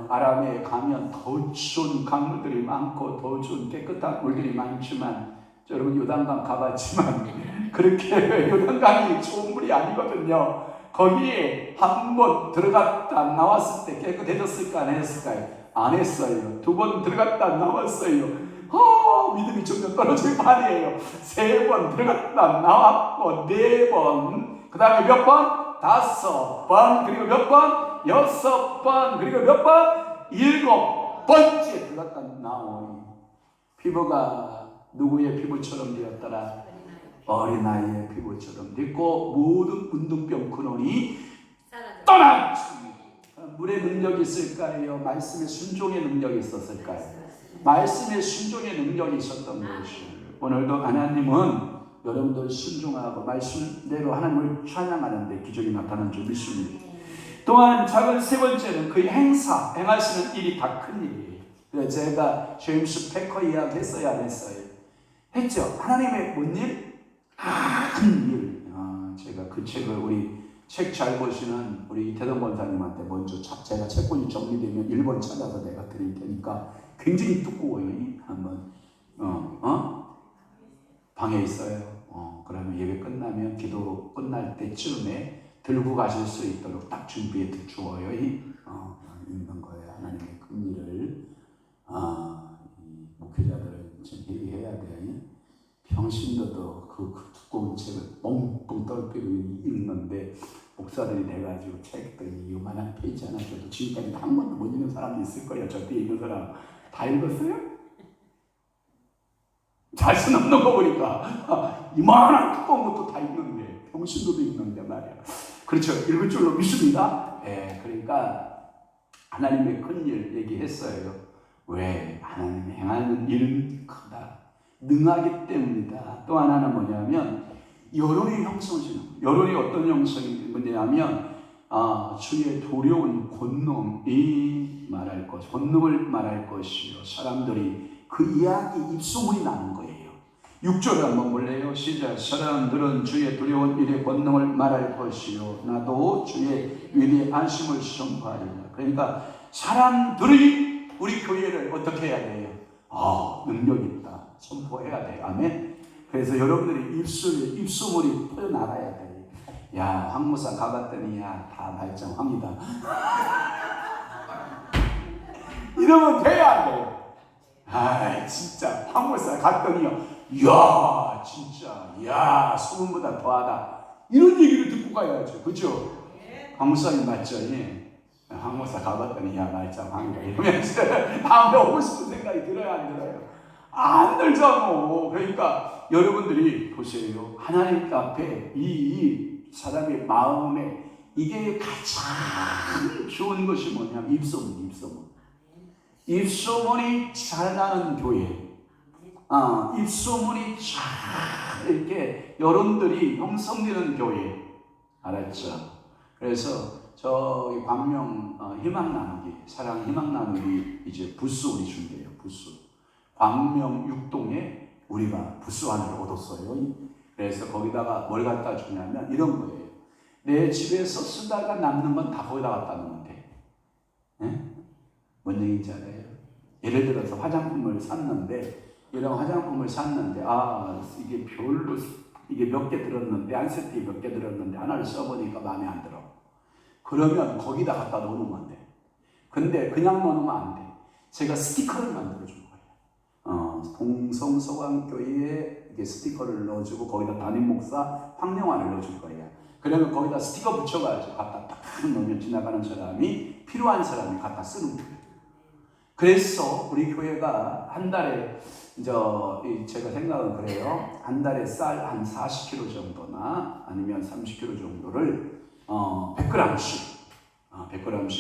아람에 가면 더 좋은 강물들이 많고 더 좋은 깨끗한 물들이 많지만, 여러분 요단강 가봤지만 그렇게 요단강이 좋은 물이 아니거든요. 거기에 한 번 들어갔다 나왔을 때 깨끗해졌을까 안 했을까요? 안 했어요. 두 번 들어갔다 나왔어요. 믿음이 점점 떨어질 판이에요. 세 번 들어갔다 나왔고, 네 번, 그 다음에 몇 번? 5번, 그리고 몇 번? 6번, 그리고 몇 번? 7번째 들어갔다 나오니 피부가 누구의 피부처럼 되었더라? 어린아이의 피부처럼 됐고, 모든 운동병 근원이 떠났습니다. 물의 능력이 있을까요? 말씀의 순종의 능력이 있었을까요? 말씀의 순종의 능력이 있었던 것이에요. 오늘도 하나님은 여러분들 순종하고 말씀대로 하나님을 찬양하는 데 기적이 나타난 줄 믿습니다. 또한 작은 세 번째는 그의 행하시는 일이 다 큰 일이에요. 그래서 제가 제임스 패커 이야기 했어요, 안 했어요? 했죠. 하나님의 뭔 일? 큰 일. 제가 그 책을 우리 책 잘 보시는 우리 이태동 권사님한테 먼저 제가 책권이 정리되면 1번 찾아서 내가 드릴 테니까, 굉장히 두꺼워요. 한번 방에 있어요. 그러면 예배 끝나면 기도 끝날 때쯤에 들고 가실 수 있도록 딱 준비해 주어요. 있는 거예요. 하나님의 큰 일을 목회자들은 좀 얘기해야 돼요. 평신도도 그 두꺼운 책을 뻥뻥 떨피고 읽는데, 목사들이 돼가지고 책들이 요만한 페이지 하나 줘도 지금까지 한 번도 못 읽는 사람도 있을 거예요. 저 뒤에 있는 사람 다 읽었어요? 자신 없는 거 보니까 이만한 두꺼운 것도 다 읽는데, 평신도도 읽는데 말이야. 그렇죠. 읽을 줄로 믿습니다. 그러니까 하나님의 큰 일 얘기했어요. 왜? 하나님이 행하는 일은 크다, 능하기 때문이다. 또 하나는 뭐냐면 여론이 형성시는, 여론이 어떤 형성이 뭐냐면 주의 두려운 권능이 말할 것, 권능을 말할 것이요, 사람들이 그 이야기 입소문이 나는 거예요. 6절을 한번 볼래요? 시작. 사람들은 주의 두려운 일의 권능을 말할 것이요, 나도 주의 위대한 안심을 선포하리라. 그러니까 사람들이 우리 교회를 어떻게 해야 돼요? 능력 있다 선포해야 돼요. 아멘. 그래서 여러분들이 입소문이 퍼져나가야 돼요. 야, 황무사 가봤더니 다 말짱합니다. 이러면 돼야 돼요. 진짜 황무사 갔더니요, 이야 진짜 소문보다 더하다, 이런 얘기를 듣고 가야죠. 그죠? 황무사님 맞죠? 황무사 가봤더니 말짱합니다 이러면서 다음에 오고 싶은 생각이 들어요, 안 들어요? 안 들잖아. 그러니까 여러분들이 보세요. 하나님 앞에 이 사람의 마음에 이게 가장 좋은 것이 뭐냐면 입소문이 잘 나는 교회. 입소문이 잘 이렇게 여론들이 형성되는 교회. 알았죠? 그래서 저기 광명 희망 나누기, 사랑 희망 나누기 이제 부스 우리 준비해요. 부스. 광명 6동에 우리가 부스 하나를 얻었어요. 그래서 거기다가 뭘 갖다 주냐면 이런 거예요. 내 집에서 쓰다가 남는 건 다 거기다 갖다 놓으면 돼. 뭔 얘기인지 알아요? 예를 들어서 화장품을 샀는데, 이런 화장품을 샀는데 이게 별로 이게 몇 개 들었는데, 한 세트에 몇 개 들었는데 하나를 써보니까 마음에 안 들어. 그러면 거기다 갖다 놓으면 돼. 근데 그냥 놓으면 안 돼. 제가 스티커를 만들어준 거예요. 동성서강교회에 이게 스티커를 넣어주고 거기다 담임 목사 황영환을 넣어줄 거예요. 그러면 거기다 스티커 붙여가지고 갖다 딱 놓으면 지나가는 사람이, 필요한 사람이 갖다 쓰는 거예요. 그래서 우리 교회가 한 달에 제가 생각은 그래요. 한 달에 쌀 한 40kg 정도나 아니면 30kg 정도를 100g씩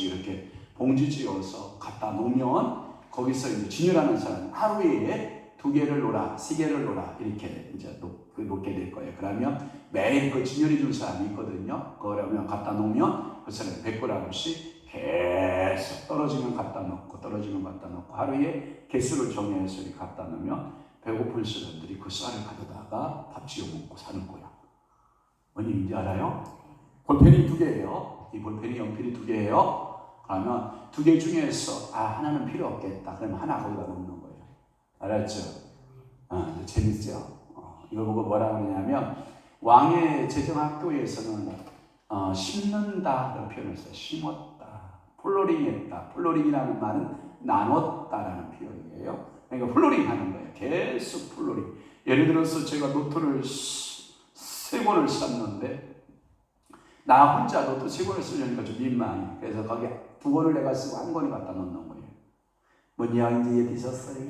이렇게 봉지 지어서 갖다 놓으면, 거기서 이제 진열하는 사람 하루에 2개를 놓라, 3개를 놓라 이렇게 이제 놓게 될 거예요. 그러면 매일 그 진열해 준 사람이 있거든요. 그러면 갖다 놓으면 그 사람이 100g씩 계속 떨어지면 갖다 놓고 하루에 개수를 정해서 갖다 놓으면 배고픈 사람들이 그 쌀을 가져다가 밥 지어 먹고 사는 거야. 뭔 얘기인지 알아요? 볼펜이 2개예요. 이 볼펜이 연필이 2개예요. 그러면 2개 중에서 하나는 필요 없겠다. 그러면 하나 거기다 넣는 거예요. 알았죠? 재밌죠? 이걸 보고 뭐라 그러냐면 왕의 재정학교에서는 심는다 그런 표현을 써요. 심었다. 플로링했다. 플로링이라는 말은 나눴다라는 표현이에요. 그러니까 플로링 하는 거예요. 계속 플로링. 예를 들어서 제가 노트를 3권을 샀는데 나 혼자 노트 3권을 쓰려니까 좀 민망해. 그래서 거기 2권을 내가 쓰고 1권을 갖다 넣는 거예요. 뭔 이야기인지 이해되셨어요?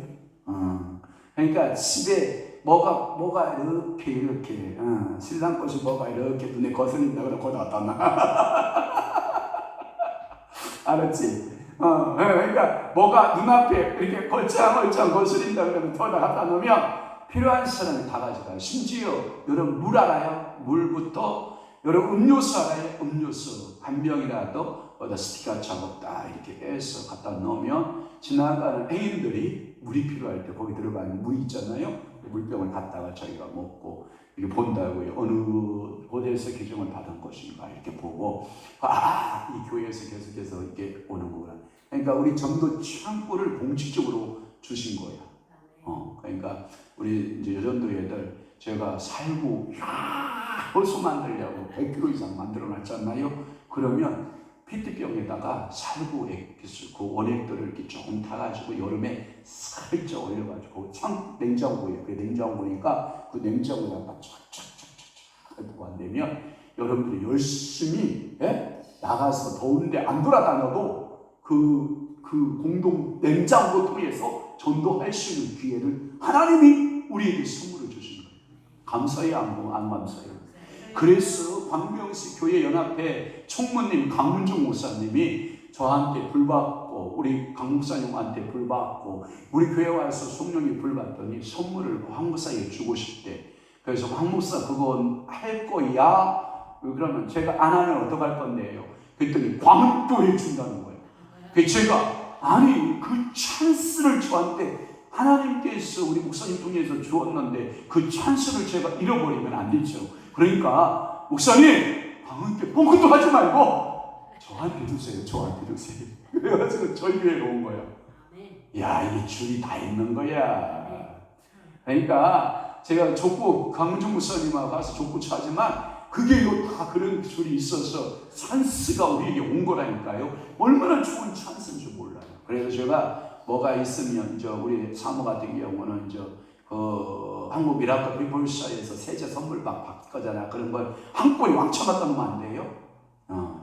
그러니까 집에 뭐가 이렇게 신랑 것이 뭐가 이렇게 눈에 거슬린다 그러고 거기다 갖다 놔. 알았지? 그러니까 뭐가 눈앞에 이렇게 걸창걸창 거슬린다 그러면 거기다 갖다 놓으면 필요한 사람이 다 가져가요. 심지어 여러분 물 알아요? 물부터 여러분 음료수 알아요? 음료수 한 병이라도 어디다 스티커 차고 딱 이렇게 해서 갖다 놓으면 지나가는 애인들이 물이 필요할 때 거기 들어가는 물이 있잖아요. 물병을 갖다가 자기가 먹고 이렇게 본다고요. 어느 곳에서 교정을 받은 것인가 이렇게 보고 이 교회에서 계속해서 이렇게 오는 거구나. 그러니까 우리 전도 창고를 공식적으로 주신 거야. 그러니까 우리 이제 여전도 애들 제가 살구 벌써 만들려고 100kg 이상 만들어 놨잖아요. 그러면 페트병에다가 살구 액기스 그 원액들을 이렇게 조금 타가지고 여름에 살짝 올려가지고 냉장고에 그 냉장고니까 그 냉장고에다가 쫙쫙쫙쫙 보관되면 여러분들이 열심히 나가서 더운데 안 돌아다녀도 그 공동 냉장고 통해서 전도할 수 있는 기회를 하나님이 우리에게 선물을 주신 거예요. 감사해요, 안 감사해요? 그래서 광명시 교회연합회 총무님 강문중 목사님이 저한테 불받고 우리 강 목사님한테 불받고 우리 교회 와서 성령이 불받더니 선물을 황 목사에게 주고 싶대. 그래서 황 목사 그건 할 거야. 그러면 제가 안 하면 어떡할 건데요? 그랬더니 광교에 준다는 거예요. 그래서 제가 그 찬스를 저한테 하나님께서 우리 목사님 통해서 주었는데 그 찬스를 제가 잃어버리면 안 되죠. 그러니까 목사님 방언께 뻥끗도 하지 말고 저한테 주세요. 저한테 주세요. 그래가지고 저희 교회에 온 거야. 야, 이게 줄이 다 있는 거야. 그러니까 제가 족구 강문중 목사님하고 가서 족구 차지만 그게 다 그런 줄이 있어서 찬스가 우리에게 온 거라니까요. 얼마나 좋은 찬스인지 몰라요. 그래서 제가 뭐가 있으면 우리 사모 같은 경우는 한국 미라클 리볼사에서 세제 선물 받을 거잖아. 그런 걸 한꺼번에 왕창 갖다 놓으면 안 돼요.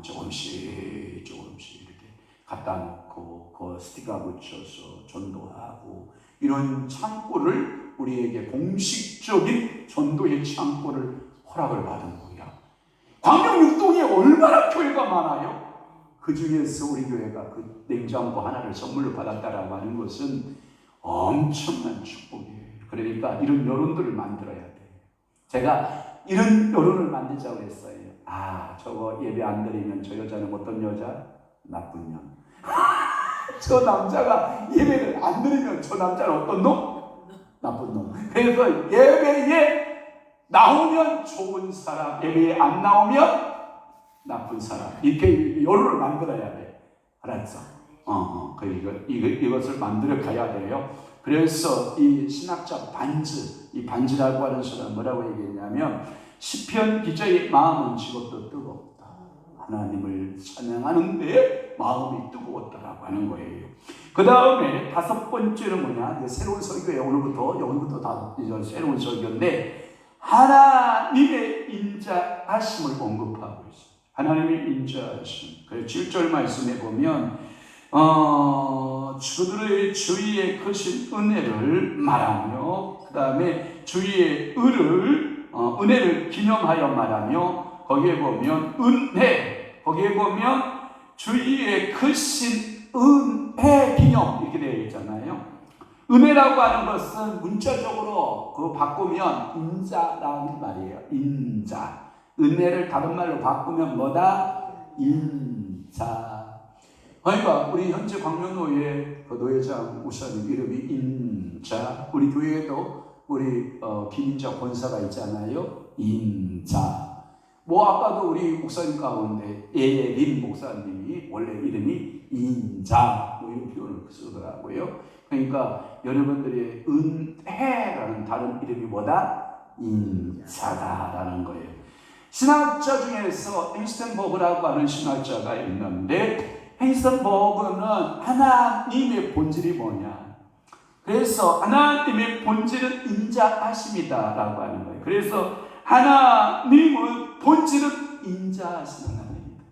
조금씩 이렇게 갖다 놓고 그 스티커 붙여서 전도하고 이런 창고를 우리에게 공식적인 전도의 창고를 허락을 받은 거야. 광명 육동에 얼마나 교회가 많아요. 그 중에서 우리 교회가 그 냉장고 하나를 선물로 받았다라고 하는 것은 엄청난 축복이에요. 그러니까 이런 여론들을 만들어야 돼. 제가 이런 여론을 만들자고 했어요. 저거 예배 안 드리면 저 여자는 어떤 여자? 나쁜 년. 저 남자가 예배를 안 드리면 저 남자는 어떤 놈? 나쁜 놈. 그래서 예배에 나오면 좋은 사람, 예배에 안 나오면 나쁜 사람. 이렇게 여론을 만들어야 돼. 알았어? 이것을 만들어 가야 돼요. 그래서 이 신학자 반즈, 이 반즈라고 하는 사람은 뭐라고 얘기했냐면 시편 기자의 마음은 지금도 뜨겁다. 하나님을 찬양하는데 마음이 뜨거웠다라고 하는 거예요. 그 다음에 5번째는 뭐냐? 새로운 설교예요. 오늘부터 여기부터 다 새로운 설교인데 하나님의 인자하심을 언급하고 있어요. 하나님의 인자하심. 그래서 7절 말씀에 보면 그들의 주위에 크신 은혜를 말하며 그 다음에 주위의 은혜를 기념하여 말하며 거기에 보면 거기에 보면 주위에 크신 은혜 기념 이렇게 되어 있잖아요. 은혜라고 하는 것은 문자적으로 바꾸면 인자라는 말이에요. 인자. 은혜를 다른 말로 바꾸면 뭐다? 인자. 그러니까 우리 현재 광명노회 그 노회장 목사님 이름이 인자. 우리 교회에도 우리 김인자 권사가 있잖아요. 인자. 뭐 아까도 우리 목사님 가운데 예린 목사님이 원래 이름이 인자 뭐 이런 표현을 쓰더라고요. 그러니까 여러분들의 은혜라는 다른 이름이 뭐다? 인자다라는 거예요. 신학자 중에서 헨스텐버그라고 하는 신학자가 있는데, 헨스텐버그는 하나님의 본질이 뭐냐? 그래서 하나님의 본질은 인자하심이다라고 하는 거예요. 그래서 하나님은 본질은 인자하신 하나님입니다.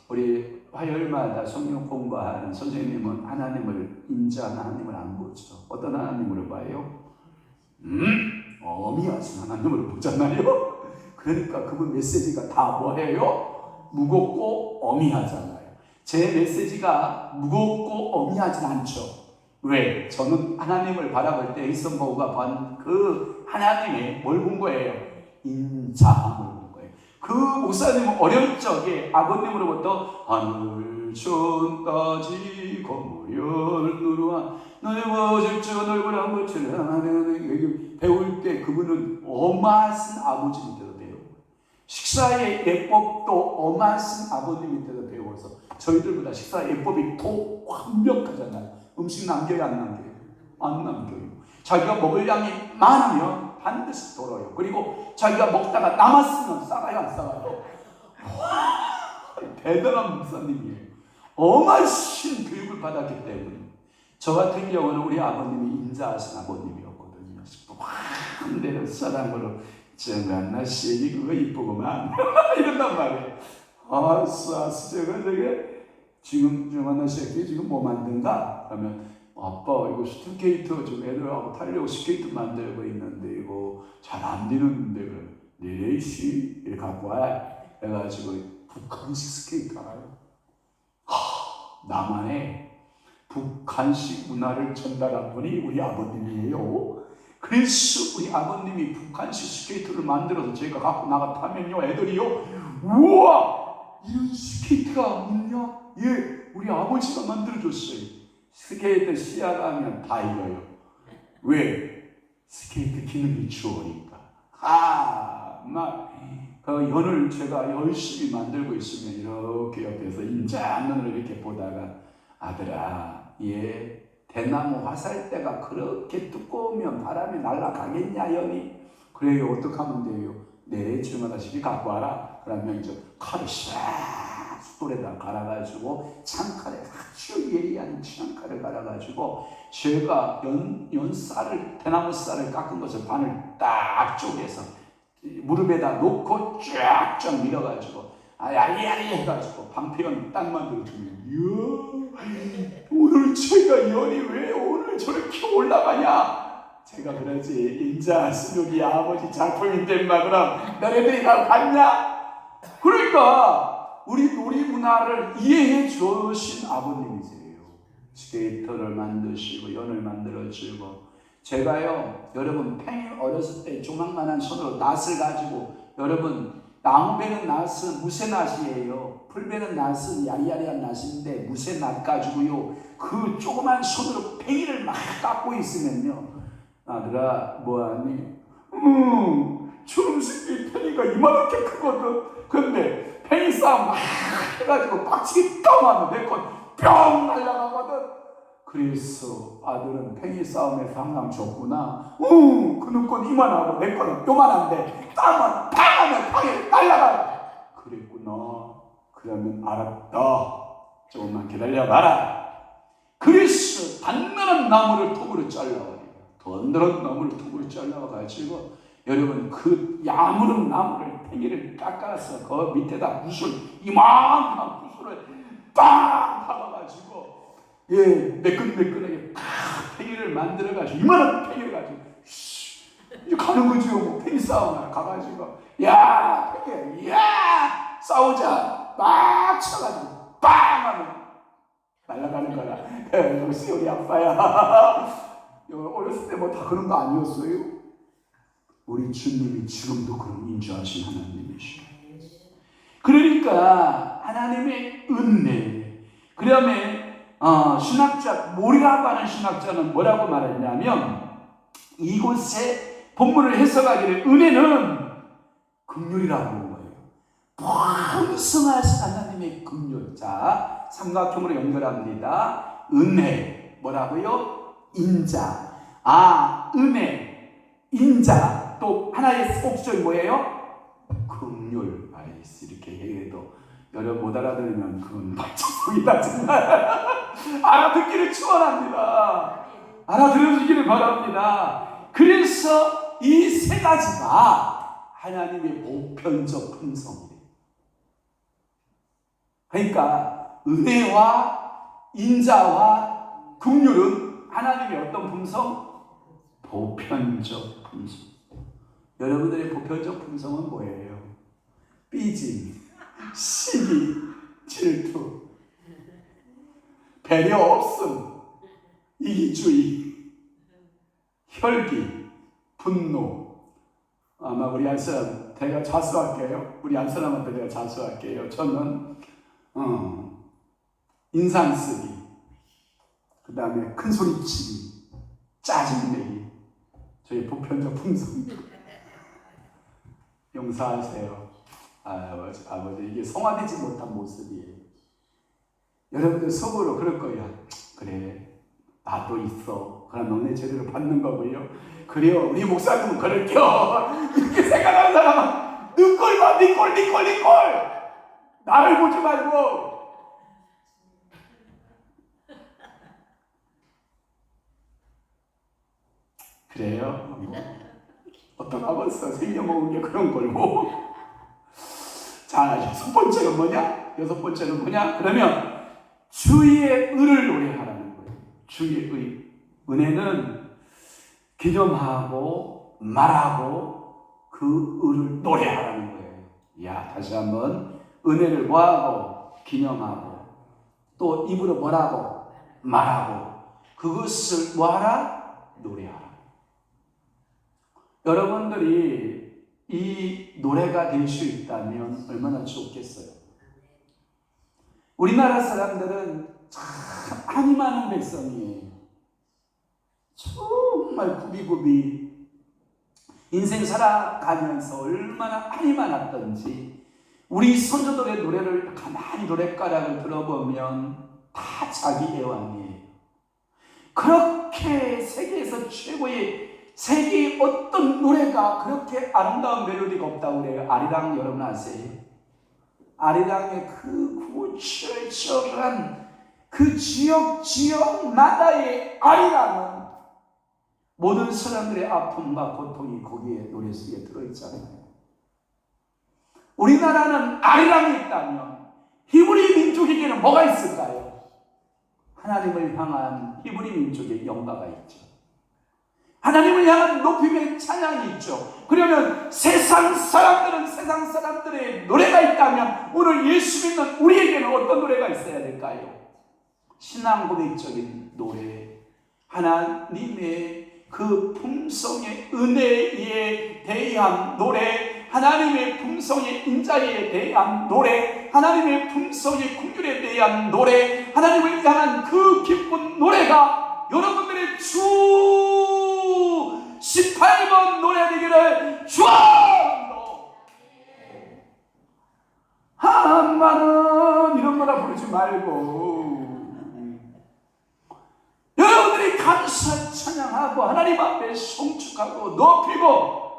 우리 화요일마다 성경 공부하는 선생님은 하나님을 인자한 하나님을 안 보죠. 어떤 하나님으로 봐요? 어미하신 하나님을 보잖아요. 그러니까 그분 메시지가 다 뭐예요? 무겁고 어미하잖아요. 제 메시지가 무겁고 어미하진 않죠. 왜? 저는 하나님을 바라볼 때 헨스텐버그가 본 그 하나님의 뭘 본 거예요? 인자함을 본 거예요. 그 목사님은 어릴 적에 아버님으로부터 하늘 천까지 건물을 누르와 너의 모질주가 넓으란 것을 하나님 배울 때 그분은 엄하신 아버지 밑에서 배우고 식사의 예법도 엄하신 아버님 밑에서 배워서 저희들보다 식사 예법이 더 완벽하잖아요. 음식 남겨요, 안 남겨요? 안 남겨요. 자기가 먹을 양이 많으면 반드시 덜어요. 그리고 자기가 먹다가 남았으면 싸가요, 안 싸가요? 대단한 목사님이에요. 엄하신 교육을 받았기 때문에. 저 같은 경우는 우리 아버님이 인자하신 아버님이었거든요. 마음대로 사랑으로 정한나 씨 그거 이쁘구만 이런단 말이에요. 아싸 제가 저게 지금 정한나 씨 지금 뭐 만든가? 그러면 아빠 이거 스케이트 좀 애들하고 타려고 스케이트 만들고 있는데 이거 잘 안 되는데 그럼 네이씨 이렇게 갖고 와. 해가지고 북한식 스케이트 알아요? 나만의 북한식 문화를 전달한 분이 우리 아버님이에요. 그래서 우리 아버님이 북한식 스케이트를 만들어서 제가 갖고 나가 타면요 애들이요 우와 이런 스케이트가 있냐? 예 우리 아버지가 만들어줬어요. 스케이트 시작하면 다 이거요. 왜? 스케이트 기능이 좋으니까. 그 연을 제가 열심히 만들고 있으면 이렇게 옆에서 인자한 눈으로 이렇게 보다가 아들아, 얘 대나무 화살대가 그렇게 두꺼우면 바람이 날아가겠냐 연이? 그래요. 어떻게 하면 돼요? 네, 지금 하나씩 갖고 와라. 그러면 이제 칼을 싹 숫돌에다 갈아가지고 창칼에 아주 예리한 창칼을 갈아가지고 제가 연 대나무 쌀을 깎은 것을 반을 딱 쪼개서 무릎에다 놓고 쫙쫙 밀어가지고 야리야리 해가지고 방패연 딱 만들어주면 이야 오늘 제가 연이 왜 오늘 저렇게 올라가냐? 제가 그러지 인자하신 우리 아버지 작품인데 막 그럼 너네들이 다 갔냐? 그러니까 우리 놀이 문화를 이해해 주신 아버님이세요. 스케이터를 만드시고 연을 만들어주고 제가요 여러분 팽이 어렸을 때 조망만한 손으로 낫을 가지고 여러분 나무 베는 낫은 무쇠낫이에요. 풀 베는 낫은 야리야리한 낫인데 무쇠낫 가지고요 그 조그만 손으로 팽이를 막 깎고 있으면요 아들아 뭐하니? 초록색이 팽이가 이만하게 크거든. 근데 팽이 싸움 막 해가지고 빡치게 떠나면 내 건 뿅 날아가거든. 그래서 아들은 팽이 싸움에서 항상 졌구나. 그놈 건 이만하고 내 거는 요만한데 싸움은 팡 하면 팽이 날아가. 그랬구나. 그러면 알았다. 조금만 기다려봐라. 그래서 단단한 나무를 톱으로 잘라버려. 단단한 나무를 톱으로 잘라가지고 여러분 그 야무른 나무를 팽이를 깎아서 그 밑에다 붓을 이만한 붓을 빵 박아가지고 예 매끈매끈하게 팍 팽이를 만들어가지고 이만한 팽이를 가지고 이제 가는 거죠. 뭐 팽이 싸움을 가가지고 야 팽이 야 싸우자 막 쳐가지고 빵 하면 날아가는 거라. 역시 우리 아빠야. 어렸을 때 뭐 다 그런 거 아니었어요? 우리 주님이 지금도 그런 인자하신 하나님이시죠. 그러니까 하나님의 은혜. 그다음에 신학자 모리라고 하는 신학자는 뭐라고 말했냐면 이곳에 본문을 해석하기를 은혜는 긍휼이라고 하는 거예요. 풍성하신 하나님의 긍휼. 자, 삼각형으로 연결합니다. 은혜, 뭐라고요? 인자. 은혜, 인자. 또 하나의 옥조이 뭐예요? 긍휼. 이렇게 해도 여러분 못 알아들으면 그건 박치성이다. 알아듣기를 축원합니다. 알아들으시기를 바랍니다. 그래서 이 세 가지가 하나님의 보편적 품성이에요. 그러니까 은혜와 인자와 긍휼은 하나님의 어떤 품성? 보편적 품성. 여러분들의 보편적 품성은 뭐예요? 삐짐, 시기, 질투, 배려 없음, 이기주의, 혈기, 분노. 아마 우리 한 사람, 제가 자수할게요. 우리 한 사람한테 제가 자수할게요. 저는 인상 쓰기, 그 다음에 큰 소리치기, 짜증내기, 저희 보편적 품성입니다. 용서하세요. 아버지, 이게 성화되지 못한 모습이에요. 여러분들 속으로 그럴 거야. 그래, 나도 있어. 그럼 너네 제대로 받는 거고요. 그래요, 우리 목사님은 그럴게요. 이렇게 생각하는 사람은 네 꼴 봐, 네 꼴. 나를 보지 말고. 그래요? 어떤 아버지가 생겨먹은 게 그런 걸고. 자, 여섯 번째는 뭐냐? 그러면 주의 의를 노래하라는 거예요. 주의 의. 은혜는 기념하고 말하고 그 의를 노래하라는 거예요. 다시 한번 은혜를 뭐하고? 기념하고 또 입으로 뭐라고? 말하고 그것을 뭐하라? 노래하라. 여러분들이 이 노래가 될 수 있다면 얼마나 좋겠어요. 우리나라 사람들은 참 한이 많은 백성이에요. 정말 굽이굽이 인생 살아가면서 얼마나 한이 많았던지 우리 선조들의 노래를 가만히 노랫가락을 들어보면 다 자기 애완이에요. 그렇게 세계에서 최고의 세계의 어떤 노래가 그렇게 아름다운 멜로디가 없다고 그래요. 아리랑 여러분 아세요? 아리랑의 그 구칠절한 그 지역마다의 아리랑은 모든 사람들의 아픔과 고통이 거기에 노래 속에 들어있잖아요. 우리나라는 아리랑이 있다면 히브리 민족에게는 뭐가 있을까요? 하나님을 향한 히브리 민족의 영가가 있죠. 하나님을 향한 높임의 찬양이 있죠. 그러면 세상 사람들의 노래가 있다면 오늘 예수 믿는 우리에게는 어떤 노래가 있어야 될까요? 신앙 고백적인 노래, 하나님의 그 품성의 은혜에 대한 노래, 하나님의 품성의 인자에 대한 노래, 하나님의 품성의 긍휼에 대한 노래, 하나님을 향한 그 기쁜 노래가 여러분들의 주 18번 노래 되기를 주옵소서. 한마는 이런 거나 부르지 말고 여러분들이 감사 찬양하고 하나님 앞에 송축하고 높이고.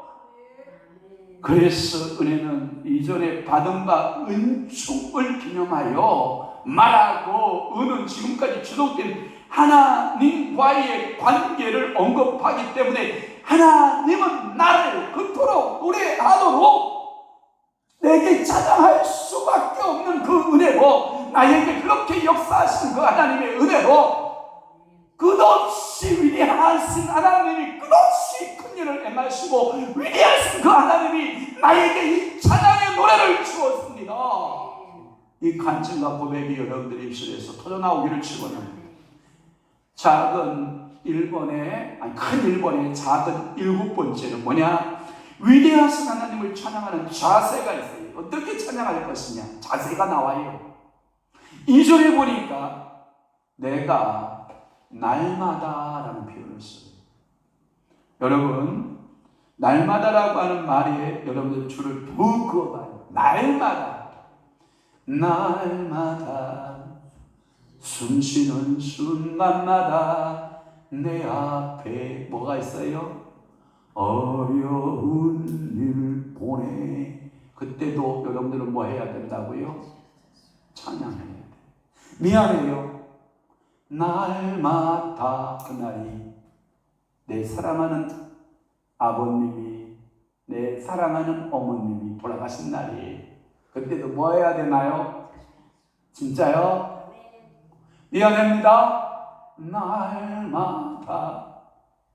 그래서 은혜는 이전에 받은 바 은총을 기념하여 말하고, 은은 지금까지 지속된 하나님과의 관계를 언급하기 때문에 하나님은 나를 그토록 노래하도록 내게 찬양할 수밖에 없는 그 은혜로, 나에게 그렇게 역사하신 그 하나님의 은혜로 끝없이 위대하신 하나님이 끝없이 큰 일을 행하시고 위대하신 그 하나님이 나에게 이 찬양의 노래를 주었습니다. 이 간증과 고백이 여러분들의 입술에서 터져나오기를 축원합니다. 큰 일본의 작은 7번째는 뭐냐? 위대하신 하나님을 찬양하는 자세가 있어요. 어떻게 찬양할 것이냐? 자세가 나와요. 2절에 보니까 내가 날마다 라는 표현을 써요. 여러분, 날마다라고 하는 말에 여러분들 줄을 푹 그어봐요. 날마다, 날마다, 숨쉬는 순간마다 내 앞에 뭐가 있어요? 어려운 일 보내. 그때도 여러분들은 뭐 해야 된다고요? 찬양해야 돼. 미안해요. 날마다 그날이 내 사랑하는 아버님이, 내 사랑하는 어머님이 돌아가신 날이에요. 그때도 뭐 해야 되나요? 진짜요? 미안합니다. 날마다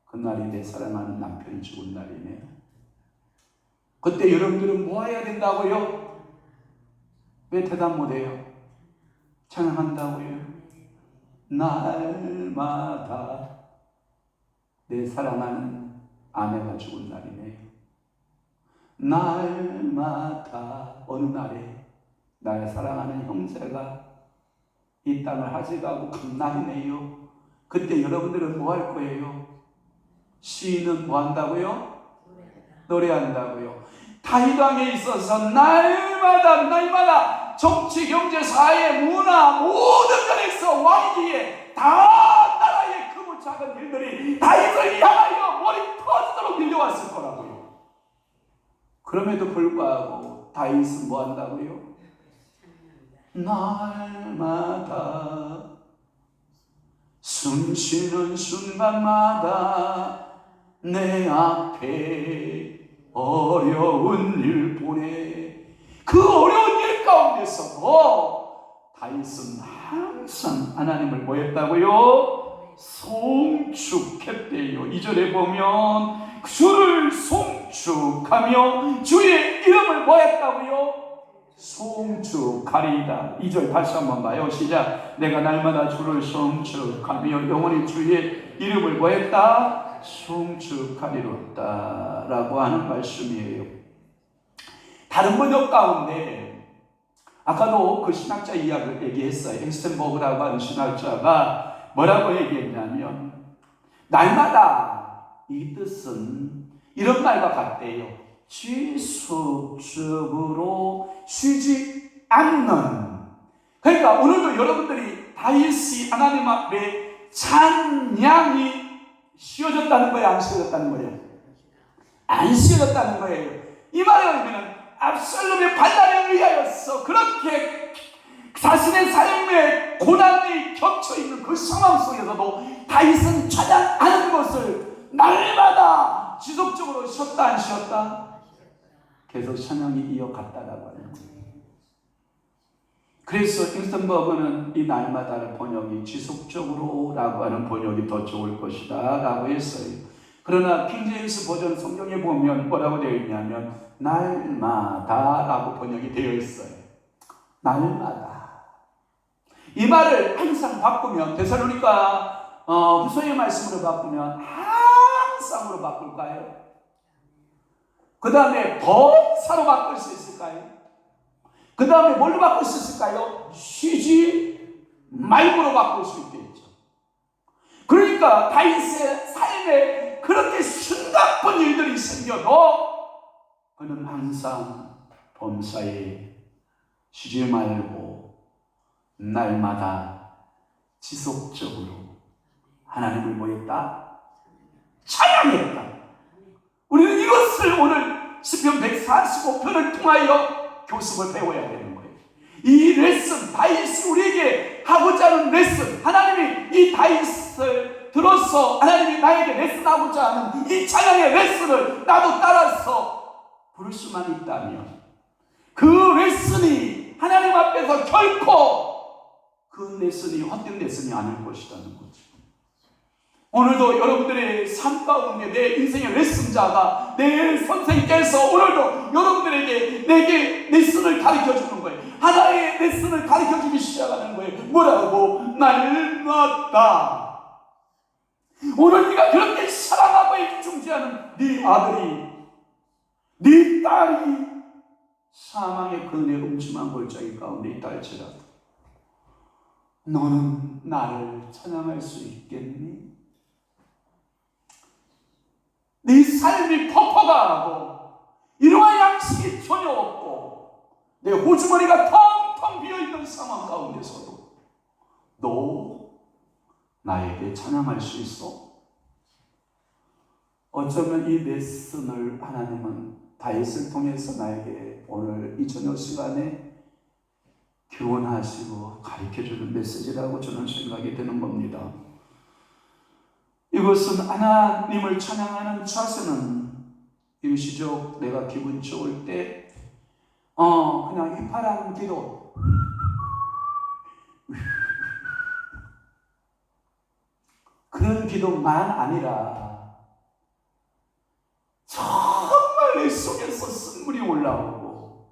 그날이 내 사랑하는 남편이 죽은 날이네요. 그때 여러분들은 뭐 해야 된다고요? 왜 대답 못해요? 찬양한다고요? 날마다 내 사랑하는 아내가 죽은 날이네요. 날마다 어느 날에 나의 사랑하는 형제가 이 땅을 하직하고 간 날이네요. 그때 여러분들은 뭐 할 거예요? 시인은 뭐 한다고요? 노래한다고요. 다윗 왕에 있어서 날마다 정치, 경제, 사회, 문화 모든 면에서 왕위에 다 나라의 크고 작은 일들이 다윗을 향하여 머리 터지도록 밀려왔을 거라고요. 그럼에도 불구하고 다윗은 뭐 한다고요? 날마다, 숨쉬는 순간마다 내 앞에 어려운 일 보내. 그 어려운 일 가운데서도 다윗은 항상 하나님을 뭐 했다고요? 송축했대요. 2절에 보면 주를 송축하며 주의 이름을 뭐 했다고요? 송축하리이다. 2절 다시 한번 봐요. 시작. 내가 날마다 주를 송축하며 영원히 주의 이름을 뭐 했다? 송축하리로다 라고 하는 말씀이에요. 다른 번역 가운데 아까도 그 신학자 이야기를 얘기했어요. 엑스텐버그라고 하는 신학자가 뭐라고 얘기했냐면 날마다 이 뜻은 이런 말과 같대요. 지속적으로 쉬지 않는. 그러니까 오늘도 여러분들이 다윗이 하나님 앞에 찬양이 씌워졌다는 거예요? 안 씌워졌다는 거예요? 안 씌워졌다는 거예요. 이 말에 의하면 압살롬의 반란에 의하여서 그렇게 자신의 삶에 고난이 겹쳐있는 그 상황 속에서도 다윗은 찬양하는 것을 날마다 지속적으로 쉬었다 안 쉬었다? 계속 찬양이 이어갔다라고 하는 거예요. 그래서 엑스텐버그는 이 날마다를 번역이 지속적으로 라고 하는 번역이 더 좋을 것이다 라고 했어요. 그러나 킹제임스 버전 성경에 보면 뭐라고 되어 있냐면 날마다 라고 번역이 되어 있어요. 날마다. 이 말을 항상 바꾸면 데살로니가 후서의 말씀으로 바꾸면 항상으로 바꿀까요? 그 다음에 범사로 바꿀 수 있을까요? 그 다음에 뭘로 바꿀 수 있을까요? 쉬지 말고로 바꿀 수 있겠죠. 그러니까 다윗의 삶에 그렇게 심각한 일들이 생겨도 그는 항상 범사에 쉬지 말고 날마다 지속적으로 하나님을 뭐 했다? 찬양했다. 우리는 이것을 오늘 시편 145편을 통하여 교습을 배워야 되는 거예요. 이 레슨, 다윗이 우리에게 하고자 하는 레슨, 하나님이 이 다윗을 들어서 하나님이 나에게 레슨하고자 하는 이 찬양의 레슨을 나도 따라서 부를 수만 있다면 그 레슨이 하나님 앞에서 결코 그 레슨이 헛된 레슨이 아닐 것이라는 거죠. 오늘도 여러분들의 삶 가운데 내 인생의 레슨자가 내 선생님께서 오늘도 여러분들에게 내게 레슨을 가르쳐주는 거예요. 하나의 레슨을 가르쳐주기 시작하는 거예요. 뭐라고? 날마다. 오늘 네가 그렇게 사랑하고 애중지하는 네 아들이, 네 딸이 사망의 그늘의 음침한 골짜기 가운데 있다 할지라도 너는 나를 찬양할 수 있겠니? 네 삶이 퍼퍼가하고 이러한 양식이 전혀 없고 내 호주머니가 텅텅 비어있는 상황 가운데서도 너 나에게 찬양할 수 있어? 어쩌면 이 레슨을 하나님은 다윗을 통해서 나에게 오늘 이 저녁 시간에 교훈하시고 가르쳐주는 메시지라고 저는 생각이 되는 겁니다. 이것은 하나님을 찬양하는 자세는 일시적 내가 기분 좋을 때 그냥 휘파람 기도 그런 기도만 아니라 정말 내 속에서 쓴물이 올라오고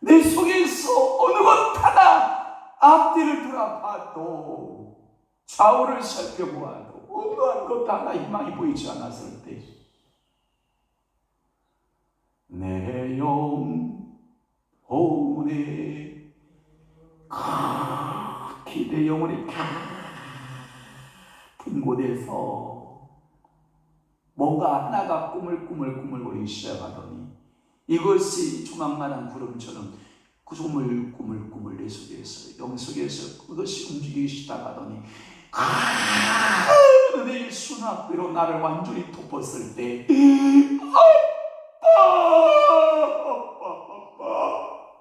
내 속에서 어느 것 하나 앞뒤를 돌아봐도 좌우를 살펴보아도 어떠한 것 하나 희망이 보이지 않았을 때 내 영혼에 각히 내 영혼에 깊은 곳에서 뭔가 하나가 꾸물꾸물꾸물거리기 시작하더니 이것이 조망만한 구름처럼 꾸물꾸물꾸물 내 속에서 영 속에서 그것이 움직이기 시작하더니 큰 은혜의 수납비로 나를 완전히 덮었을 때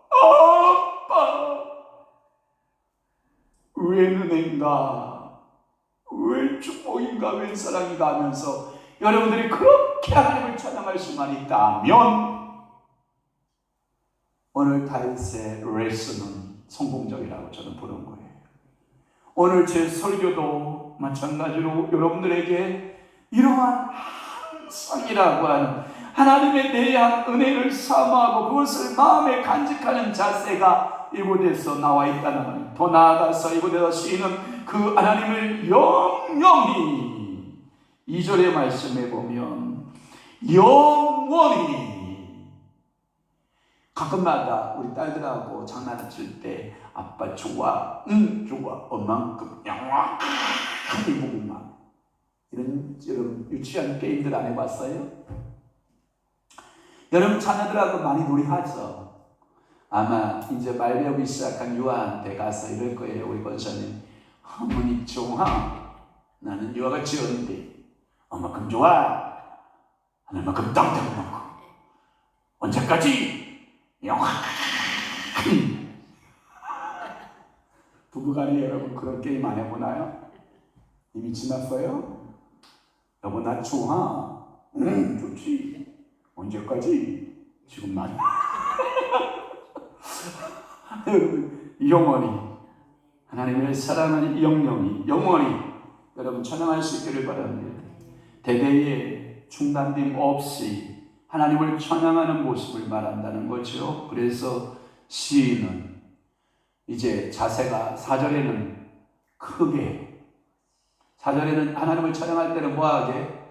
아빠 웬 은혜인가 웬 축복인가 웬 사랑인가 하면서 여러분들이 그렇게 하나님을 찬양할 수만 있다면 오늘 다윗의 레슨은 성공적이라고 저는 보는 거예요. 오늘 제 설교도 마찬가지로 여러분들에게 이러한 항상이라고 하는 하나님에 대한 은혜를 사모하고 그것을 마음에 간직하는 자세가 이곳에서 나와 있다는 거예요. 더 나아가서 이곳에서 시인은 그 하나님을 영영히 2절의 말씀에 보면 영원히 가끔마다 우리 딸들하고 장난칠 때 아빠 좋아, 좋아, 엄만큼 영원히 보고만 이런 여러분 유치한 게임들 안 해봤어요? 여러분 자녀들하고 많이 놀이하죠? 아마 이제 말 배우기 시작한 유아한테 가서 이럴 거예요. 우리 권사님 어머니 좋아 나는 유아가 지었는데 엄마큼 좋아 하늘만큼 땅땅 놓고 언제까지 영원히 부부간에 여러분 그런 게임 안 해보나요? 이미 지났어요? 여보 나 좋아 좋지 언제까지? 지금 난 여러분 영원히 하나님을 사랑하는 영원히 여러분 찬양할 수 있기를 바랍니다. 대대의 중단됨 없이 하나님을 찬양하는 모습을 말한다는 거죠. 그래서 시인은 이제 자세가 4절에는 크게 4절에는 하나님을 찬양할 때는 뭐하게?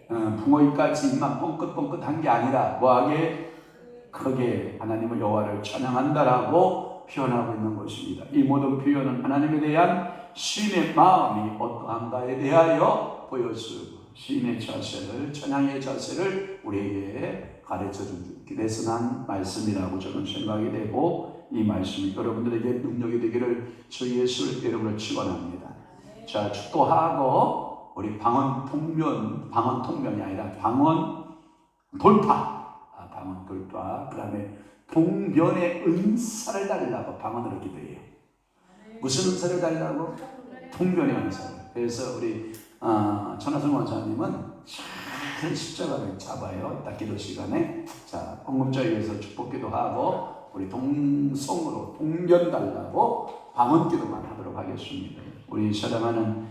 붕어이까지 입만 뻥긋뻥긋한 게 아니라 뭐하게? 크게 하나님의 여호와를 찬양한다라고 표현하고 있는 것입니다. 이 모든 표현은 하나님에 대한 시인의 마음이 어떠한가에 대하여 보여주고 시인의 자세를 찬양의 자세를 우리에게 가르쳐준 레슨한 말씀이라고 저는 생각이 되고 이 말씀이 여러분들에게 능력이 되기를 주 예수의 이름으로 축원합니다. 자 축도하고 우리 방언 통면이 아니라 방언 돌파 그 다음에 동변의 은사를 달라고 방언으로 기도해요. 무슨 은사를 달라고? 동변의 은사를. 그래서 우리 천하성 원사님은 잘 십자가를 잡아요. 딱 기도 시간에. 자, 헌금자에 위해서 축복기도 하고 우리 동성으로 동변 달라고 방언 기도만 하도록 하겠습니다. 우리 사랑하는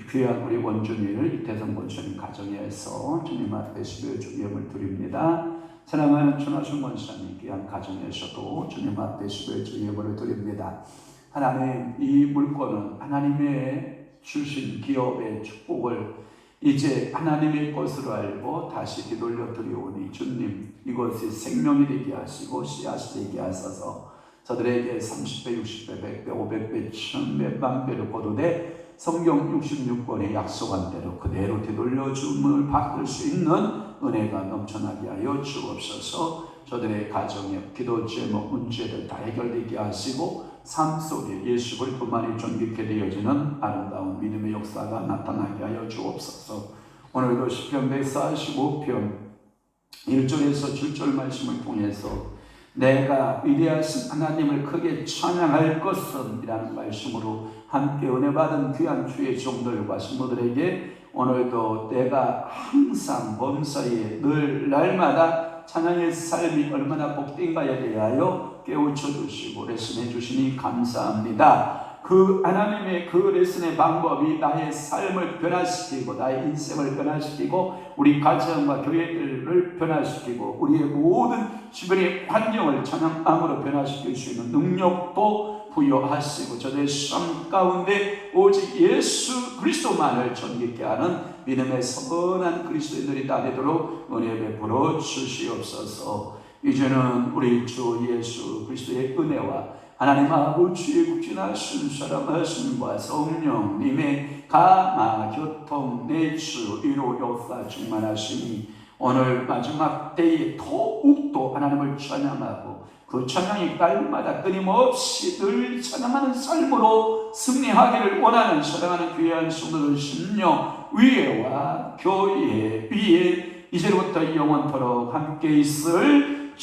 귀한 우리 원주민을 이태성 권사님 가정에서 주님 앞에 11일 주기염을 드립니다. 사랑하는 천하순 권사님 귀한 가정에서도 주님 앞에 11일 주기염을 드립니다. 하나님 이 물건은 하나님의 주신 기업의 축복을 이제 하나님의 것으로 알고 다시 되돌려 드리오니 주님 이것이 생명이 되게 하시고 씨앗이 되게 하소서. 저들에게 30배, 60배, 100배, 500배, 1000배, 만배로 거두되 성경 66권에 약속한 대로 그대로 되돌려 줌을 받을 수 있는 은혜가 넘쳐나게 하여 주옵소서. 저들의 가정에 기도 제목 문제들 다 해결되게 하시고 삶 속에 예수 그리스도만이 존귀케 되어지는 아름다운 믿음의 역사가 나타나게 하여 주옵소서. 오늘도 시편 145편 1절에서 7절 말씀을 통해서 내가 위대하신 하나님을 크게 찬양할 것은 이라는 말씀으로 함께 은혜 받은 귀한 주의 종들과 신부들에게 오늘도 내가 항상 범사에 늘 날마다 찬양의 삶이 얼마나 복된가에 대하여 깨우쳐 주시고 레슨해 주시니 감사합니다. 그 하나님의 그 레슨의 방법이 나의 삶을 변화시키고 나의 인생을 변화시키고 우리 가정과 교회들을 변화시키고 우리의 모든 주변의 환경을 찬양함으로 변화시킬 수 있는 능력도 부여하시고 저들의 삶 가운데 오직 예수 그리스도만을 존귀케 하는 믿음의 선한 그리스도인들이 다 되도록 은혜 베풀어 주시옵소서. 이제는 우리 주 예수 그리스도의 은혜와 하나님 아버지의 극진하신 사랑하심과 성령님의 감화 교통 내주 위로 역사 충만하시니 오늘 마지막 때에 더욱더 하나님을 찬양하고 그 찬양이 날마다 끊임없이 늘 찬양하는 삶으로 승리하기를 원하는 사랑하는 귀한 성도들 심령 위에와 교회 위에 이제부터 영원토록 함께 있을지어다.